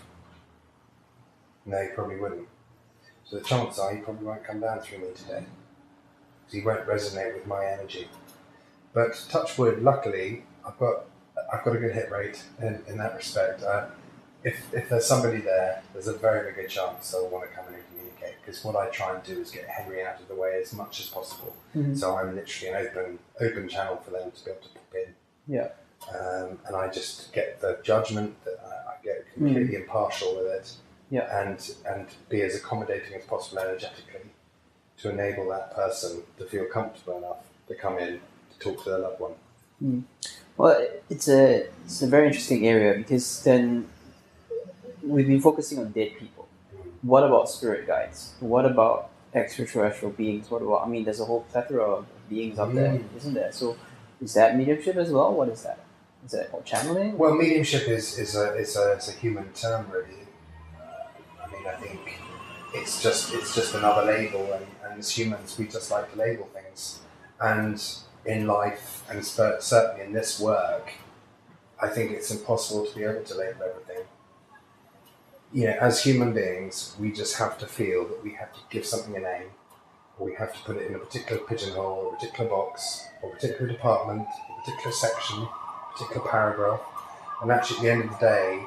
No, he probably wouldn't. So the chances are he probably won't come down through me today, because he won't resonate with my energy. But touch wood, luckily, I've got a good hit rate in that respect. If there's somebody there, there's a very, very good chance they'll want to come in and communicate, because what I try and do is get Henry out of the way as much as possible. Mm-hmm. So I'm literally an open channel for them to be able to pop in. Yeah. And I just get the judgment that I get completely impartial with it. Yeah. And be as accommodating as possible energetically to enable that person to feel comfortable enough to come in to talk to their loved one. Mm. Well, it's a very interesting area, because then we've been focusing on dead people. What about spirit guides? What about extraterrestrial beings? There's a whole plethora of beings out there, isn't there? So is that mediumship as well? What is that? Is that called channeling? Well, mediumship is a human term, really. I think it's just another label, and as humans, we just like to label things. And in life, and certainly in this work, I think it's impossible to be able to label everything. As human beings, we just have to feel that we have to give something a name, or we have to put it in a particular pigeonhole, or a particular box, or a particular department, a particular section, a particular paragraph. And actually, at the end of the day,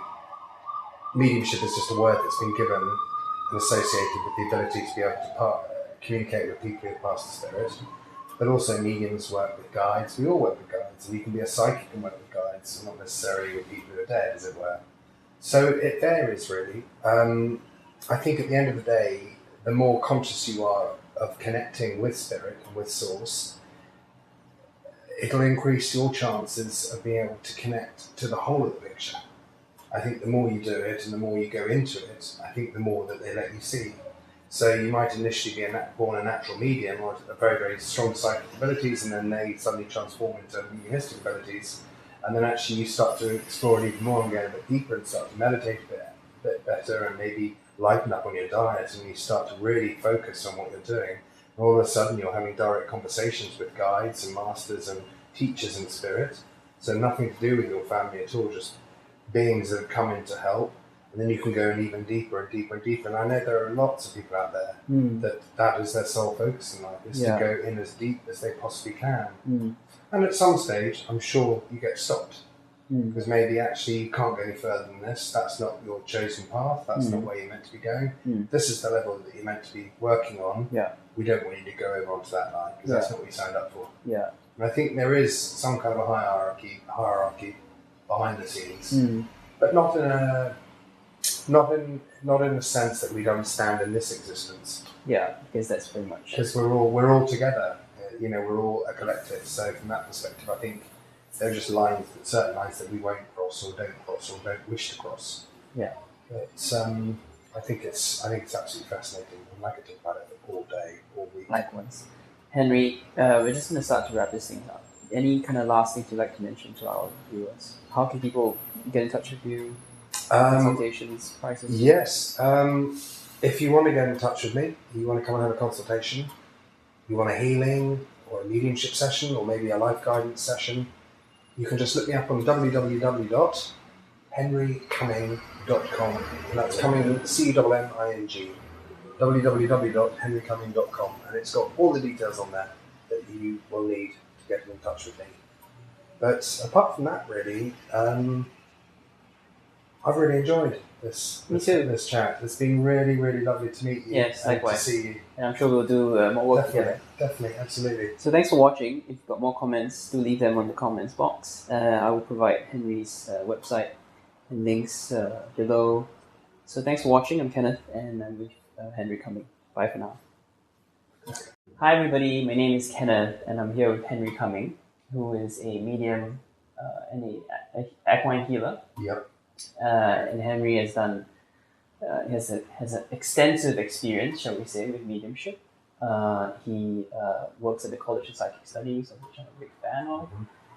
mediumship is just a word that's been given and associated with the ability to be able to communicate with people who have passed the spirit. But also mediums work with guides. We all work with guides, and you can be a psychic and work with guides, not necessarily with people who are dead, as it were. So it varies, really. I think at the end of the day, the more conscious you are of connecting with spirit and with source, it'll increase your chances of being able to connect to the whole of the picture. I think the more you do it and the more you go into it, I think the more that they let you see. So you might initially be born a natural medium or a very, very strong psychic abilities, and then they suddenly transform into mediumistic abilities. And then actually you start to explore it even more and get a bit deeper and start to meditate a bit better and maybe lighten up on your diet, and you start to really focus on what you're doing. And all of a sudden you're having direct conversations with guides and masters and teachers in spirit. So nothing to do with your family at all, just beings that have come in to help. And then you can go in even deeper and deeper and deeper. And I know there are lots of people out there that is their sole focus in life, is to go in as deep as they possibly can. And at some stage, I'm sure you get stopped. Because maybe actually you can't go any further than this. That's not your chosen path. That's not where you're meant to be going. This is the level that you're meant to be working on. Yeah. We don't want you to go over onto that line, because that's not what you signed up for. Yeah. And I think there is some kind of a hierarchy behind the scenes, but not in the sense that we don't stand in this existence. Yeah, because that's very much. Because we're all together. We're all a collective. So from that perspective, I think there are just certain lines that we won't cross or don't wish to cross. Yeah. But I think it's absolutely fascinating. I could talk about it all day, all week. Likewise. Henry, we're just going to start to wrap this thing up. Any kind of last things you'd like to mention to our viewers? How can people get in touch with you? Consultations, prices? Yes. If you want to get in touch with me, you want to come and have a consultation, you want a healing or a mediumship session or maybe a life guidance session, you can just look me up on www.clairaudient, henrycumming.com, and that's Cumming, C-U-M-M-I-N-G, www.henrycumming.com, and it's got all the details on there that you will need to get in touch with me. But apart from that, really, I've really enjoyed this chat. It's been really, really lovely to meet you. Yes, likewise. To see you. And I'm sure we'll do more work together. Definitely, absolutely. So thanks for watching. If you've got more comments, do leave them on the comments box. I will provide Henry's website and links below. So thanks for watching. I'm Kenneth, and I'm with Henry Cumming. Bye for now. Hi everybody, my name is Kenneth, and I'm here with Henry Cumming, who is a medium and a equine healer. Yep. And Henry has done has an extensive experience, shall we say, with mediumship. He works at the College of Psychic Studies, of which I'm a big fan of,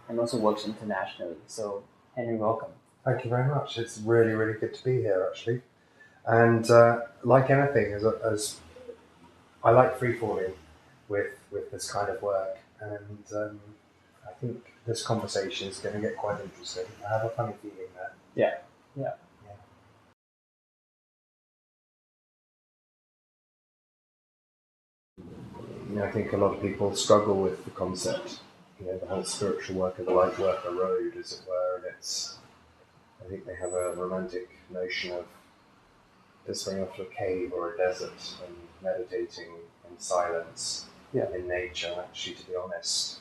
and also works internationally. So, Henry, welcome. Thank you very much. It's really, really good to be here, actually. And like anything, as I like free falling with this kind of work, and I think this conversation is going to get quite interesting. I have a funny feeling there. Yeah. I think a lot of people struggle with the concept, the whole spiritual work of the Lightwork road, as it were, and I think they have a romantic notion of just going off to a cave or a desert and meditating in silence in nature. Actually, to be honest,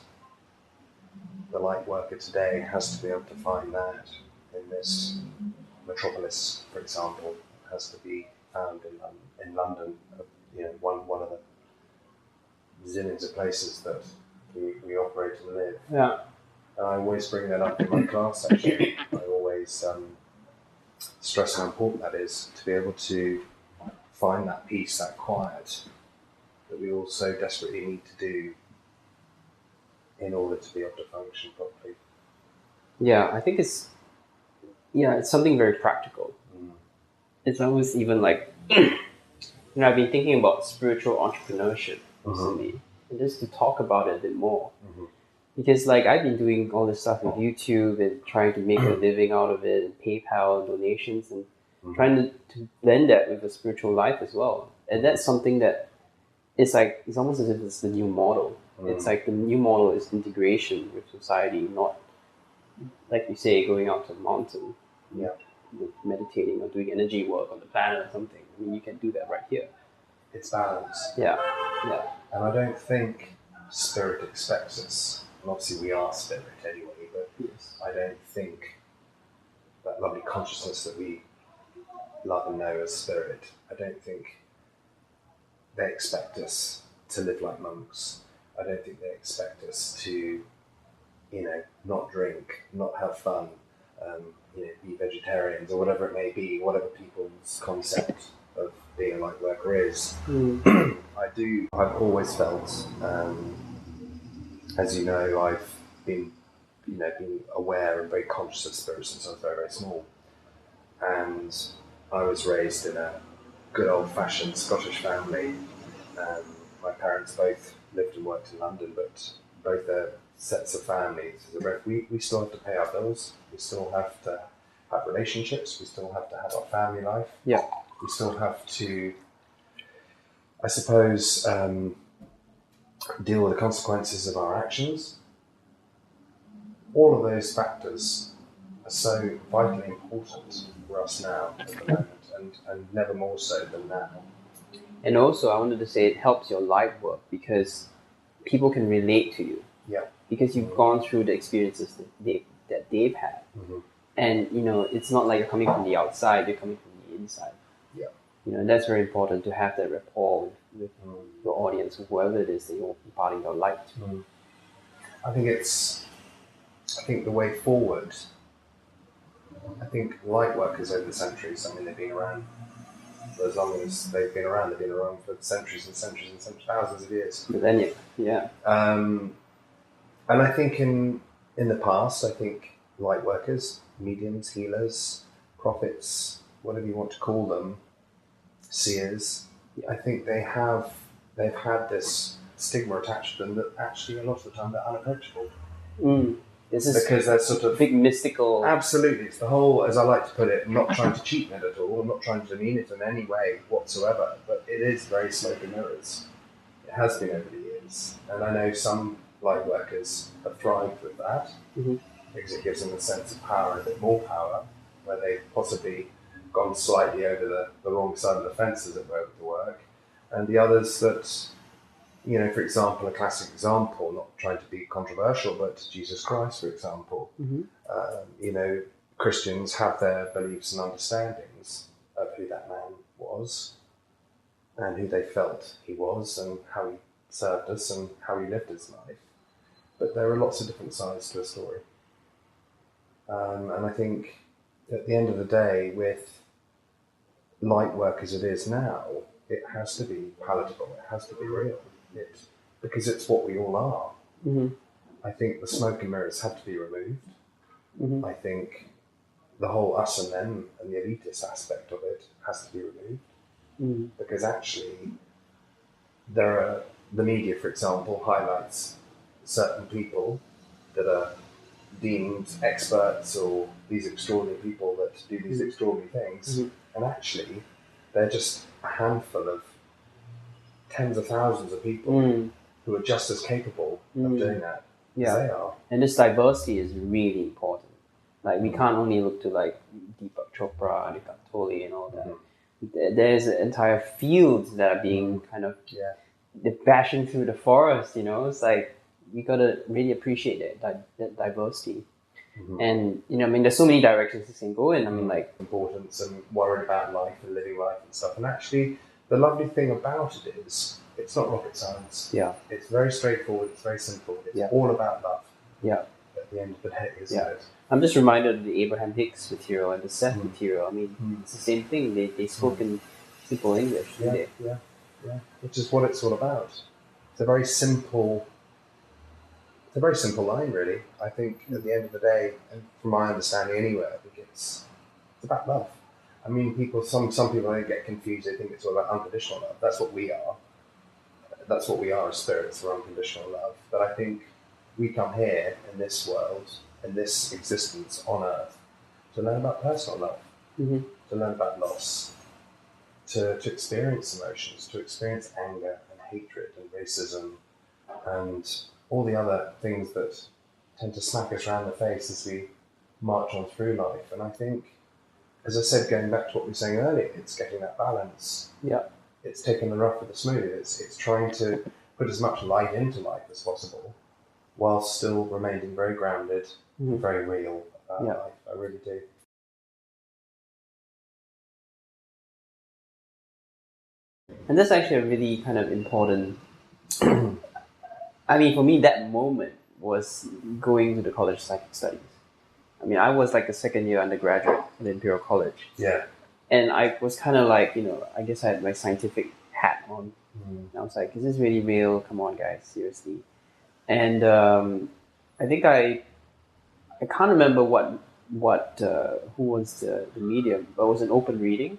the Lightworker today has to be able to find that in this metropolis, for example. It has to be found in London, one of the zillions of places that we operate and live. Yeah. And I always bring that up in my class, actually. I always stress how important that is, to be able to find that peace, that quiet, that we all so desperately need to do in order to be able to function properly. Yeah, I think it's something very practical. It's almost even like, I've been thinking about spiritual entrepreneurship recently, and just to talk about it a bit more. Because I've been doing all this stuff with YouTube and trying to make a living out of it, and PayPal and donations, and trying to blend that with a spiritual life as well. And that's something that it's almost as if it's the new model. It's like the new model is integration with society, not, like you say, going out to a mountain, meditating or doing energy work on the planet or something. I mean, you can do that right here. It's balance. Yeah. And I don't think spirit expects us, and obviously we are spirit anyway, but I don't think that lovely consciousness that we love and know as spirit, I don't think they expect us to live like monks. I don't think they expect us to, not drink, not have fun, be vegetarians or whatever it may be, whatever people's concept of being a light worker is. I've always felt, as you know, I've been aware and very conscious of spirit since I was very, very small. And I was raised in a good old-fashioned Scottish family. My parents both lived and worked in London, but both are sets of families. We still have to pay our bills. We still have to have relationships. We still have to have our family life. Yeah. We still have to, I suppose, deal with the consequences of our actions. All of those factors are so vitally important for us now at the moment, and never more so than now. And also, I wanted to say it helps your life work because people can relate to you. Yeah. Because you've gone through the experiences that they've had. And, it's not like you're coming from the outside, you're coming from the inside. Yeah. And that's very important to have that rapport with your audience, with whoever it is that you're imparting your light to. I think the way forward, I think light workers over the centuries, they've been around for as long as they've been around. They've been around for centuries and centuries and centuries, thousands of years. Millennia, yeah. And I think in the past, light workers, mediums, healers, prophets, whatever you want to call them, seers, I think they've had this stigma attached to them that actually a lot of the time they're unapproachable. This is because there's sort of big mystical. Absolutely, it's the whole, as I like to put it, I'm not trying to cheapen it at all. I'm not trying to demean it in any way whatsoever. But it is very smoke and mirrors. It has been over the years, and I know some light workers have thrived with that because it gives them a sense of power, a bit more power, where they've possibly gone slightly over the wrong side of the fence, as it were, with the work, and the others that, you know, for example, a classic example, not trying to be controversial, but Jesus Christ, for example. You know, Christians have their beliefs and understandings of who that man was and who they felt he was and how he served us and how he lived his life. But there are lots of different sides to a story. And I think at the end of the day, with light work as it is now, it has to be palatable, it has to be real. Because it's what we all are. I think the smoke and mirrors have to be removed. I think the whole us and them and the elitist aspect of it has to be removed. Because actually, the media, for example, highlights certain people that are deemed experts or these extraordinary people that do these extraordinary things, and actually, they're just a handful of tens of thousands of people who are just as capable of doing that as they are. And this diversity is really important. Like, we can't only look to like Deepak Chopra, Deepak Tole and all that. There's entire fields that are being kind of they're bashing through the forest, you know. It's like, we gotta really appreciate that diversity. And, you know, I mean, there's so many directions this can go in. I mean, like, importance and worried about life and living life and stuff. And actually, the lovely thing about it is, it's not rocket science. It's very straightforward. It's very simple. It's all about love. At the end of the day, isn't it? I'm just reminded of the Abraham Hicks material and the Seth material. I mean, it's the same thing. They spoke in simple English. Which is what it's all about. It's a very simple line, really. I think at the end of the day, and from my understanding anyway, I think it's about love. I mean, some people, they get confused. They think it's all about unconditional love. That's what we are. That's what we are as spirits, we're unconditional love. But I think we come here in this world, in this existence on Earth, to learn about personal love, to learn about loss, to experience emotions, to experience anger and hatred and racism and all the other things that tend to smack us around the face as we march on through life. And I think, as I said, going back to what we were saying earlier, it's getting that balance. It's taking the rough with the smooth. It's trying to put as much light into life as possible, while still remaining very grounded, very real about life. I really do. And that's actually a really kind of important. I mean, for me, that moment was going to the College of Psychic Studies. I mean, I was like a second year undergraduate at the Imperial College. And I was kind of like, you know, I guess I had my scientific hat on. And I was like, is this really real? Come on, guys, seriously. And I think I can't remember who was the medium, but it was an open reading.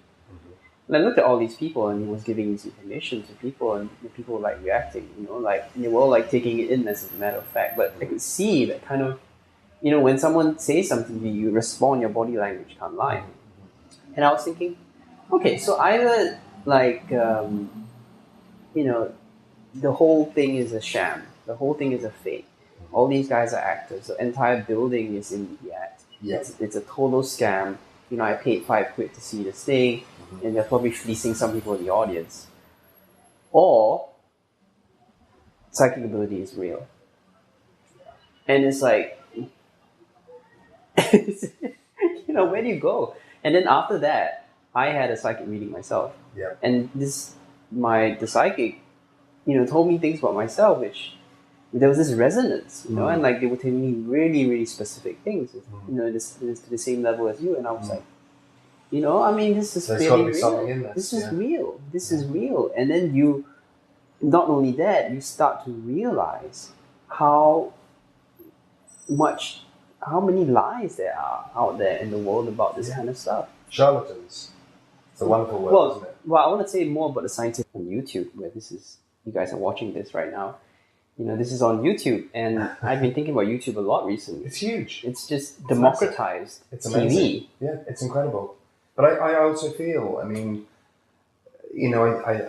And I looked at all these people, and he was giving this information to people, and the people were like reacting, you know, like they were all like taking it in as a matter of fact. But I could see that kind of, you know, when someone says something to you, you respond, your body language can't lie. And I was thinking, okay, so either like, you know, the whole thing is a sham, the whole thing is a fake. All these guys are actors. The entire building is in the act. It's a total scam. You know, I paid £5 to see this thing, and they're probably fleecing some people in the audience. Or psychic ability is real. And it's like, you know, where do you go? And then after that, I had a psychic reading myself. And the psychic, you know, told me things about myself, which there was this resonance, you know, and like they were telling me really, really specific things, you know, this to the same level as you. And I was like, you know, I mean, this is really real. This is real. This is real. And then you, not only that, you start to realize how many lies there are out there in the world about this kind of stuff. Charlatans. It's a wonderful word, isn't it? Well, I want to say more about the scientific on YouTube, where you guys are watching this right now. this is on YouTube, and I've been thinking about YouTube a lot recently. It's huge. It's just democratized It's amazing. TV. Yeah, it's incredible. But I also feel, I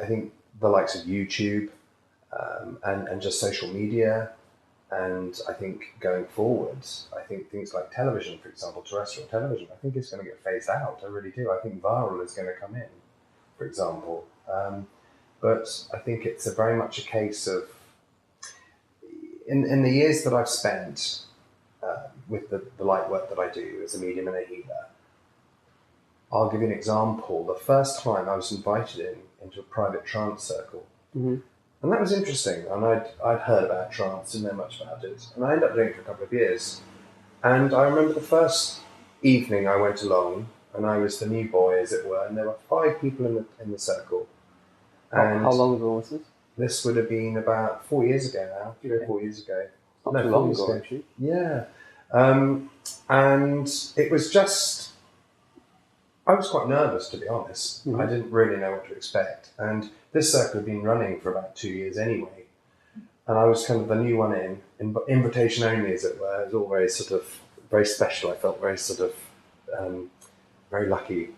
think the likes of YouTube and just social media, and I think going forwards, I think things like television, for example, terrestrial television, I think it's going to get phased out. I really do. I think viral is going to come in, for example. But I think it's very much a case of, in the years that I've spent with the light work that I do as a medium and a healer, I'll give you an example. The first time I was invited into a private trance circle, Mm-hmm. and that was interesting. And I'd heard about trance, didn't know much about it, and I ended up doing it for a couple of years. And I remember the first evening I went along, and I was the new boy, as it were, and there were 5 people in the circle. And how long ago was this? This would have been about 4 years ago now, 3 or 4 years ago. Not too long ago, actually. Yeah. And it was just, I was quite nervous, to be honest. Mm-hmm. I didn't really know what to expect. And this circle had been running for about 2 years anyway. And I was kind of the new one in invitation only, as it were. It was all very very special. I felt very very lucky.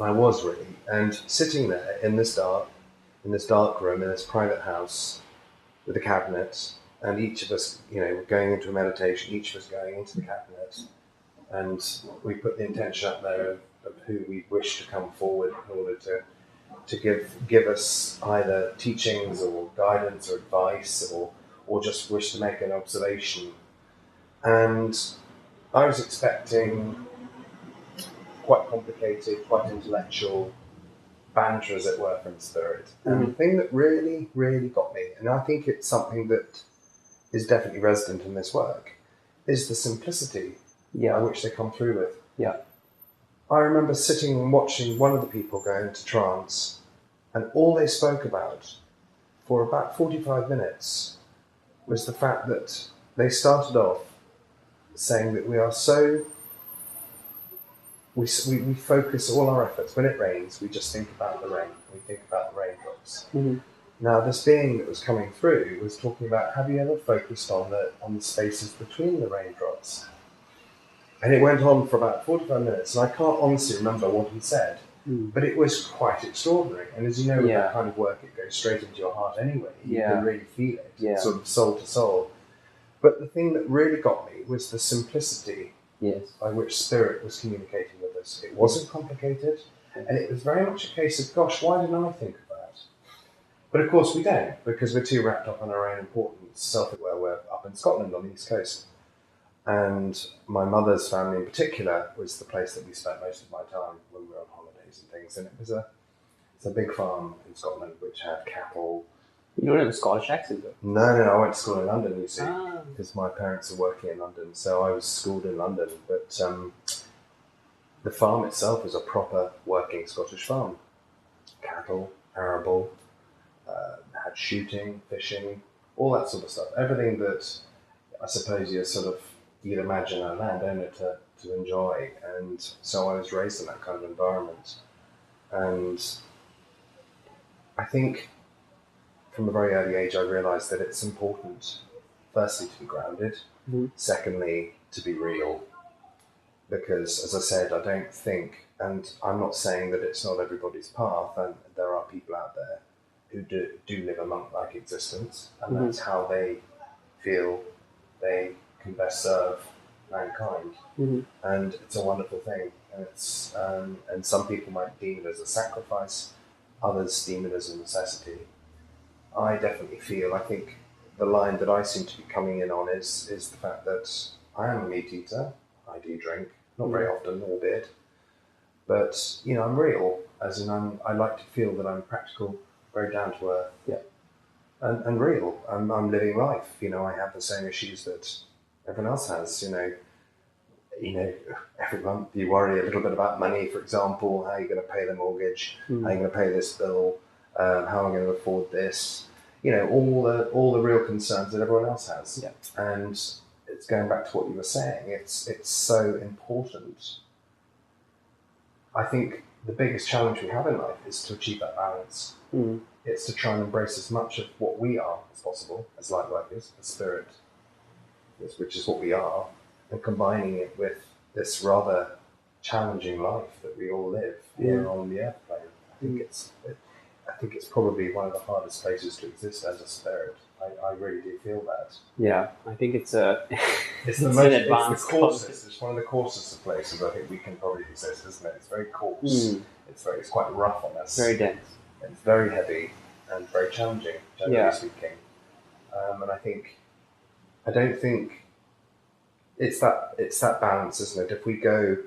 I was really. And sitting there in this dark room, in this private house with a cabinet, and each of us, going into a meditation, each of us going into the cabinet, and we put the intention up there of who we wish to come forward in order to give us either teachings or guidance or advice or just wish to make an observation. And I was expecting quite complicated, quite intellectual banter, as it were, from spirit. And the thing that really, really got me, and I think it's something that is definitely resident in this work, is the simplicity by which they come through with. Yeah. I remember sitting and watching one of the people go into trance, and all they spoke about for about 45 minutes was the fact that they started off saying that we are so... We focus all our efforts. When it rains, we just think about the rain. We think about the raindrops. Mm-hmm. Now, this being that was coming through was talking about, have you ever focused on the spaces between the raindrops? And it went on for about 45 minutes, and I can't honestly remember what he said, but it was quite extraordinary. And as you know, with that kind of work, it goes straight into your heart anyway. You can really feel it, sort of soul to soul. But the thing that really got me was the simplicity by which spirit was communicating with us. It wasn't complicated, and it was very much a case of, gosh, why didn't I think of that? But of course we don't, because we're too wrapped up in our own importance. Self-aware, we're up in Scotland on the East Coast. And my mother's family in particular was the place that we spent most of my time when we were on holidays and things. And it's a big farm in Scotland which had cattle. You don't have a Scottish accent, though? No, I went to school in London, you see, because my parents are working in London. So I was schooled in London. But the farm itself was a proper working Scottish farm. Cattle, arable, had shooting, fishing, all that sort of stuff. Everything that I suppose you'd imagine a landowner to enjoy. And so I was raised in that kind of environment. And I think from a very early age, I realised that it's important, firstly, to be grounded, secondly, to be real. Because, as I said, I don't think, and I'm not saying that it's not everybody's path, and there are people out there who do live a monk-like existence, and that's how they feel they can best serve mankind. And it's a wonderful thing. And it's and some people might deem it as a sacrifice, others deem it as a necessity. I definitely feel, I think the line that I seem to be coming in on is the fact that I am a meat eater. I do drink, not very often, albeit, but I'm real, as in I like to feel that I'm practical, very down to earth, and real. I'm living life. I have the same issues that everyone else has. Every month you worry a little bit about money, for example. How are you going to pay the mortgage? How are you going to pay this bill? How am I going to afford this? All the real concerns that everyone else has. And it's going back to what you were saying. It's so important. I think the biggest challenge we have in life is to achieve that balance. It's to try and embrace as much of what we are as possible as light workers, as spirit, which is what we are, and combining it with this rather challenging life that we all live here on the earth plane. I think it's probably one of the hardest places to exist as a spirit. I really do feel that. Yeah, I think it's a it's the coarsest. It's one of the coarsest of places I think we can probably exist, isn't it? It's very coarse. It's quite rough on us. Very dense. It's very heavy and very challenging, generally speaking. And I don't think it's that balance, isn't it? If we go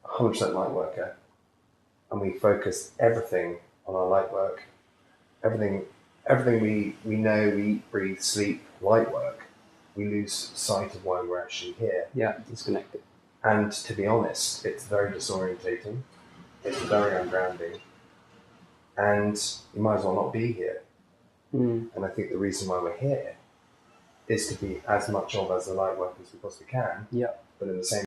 100% light worker and we focus everything on our light work, everything we know, we eat, breathe, sleep, light work, we lose sight of why we're actually here. Yeah, disconnected. And to be honest, it's very disorientating. It's very ungrounding. And you might as well not be here. And I think the reason why we're here is to be as much of as the light workers we possibly can. Yeah. But in the same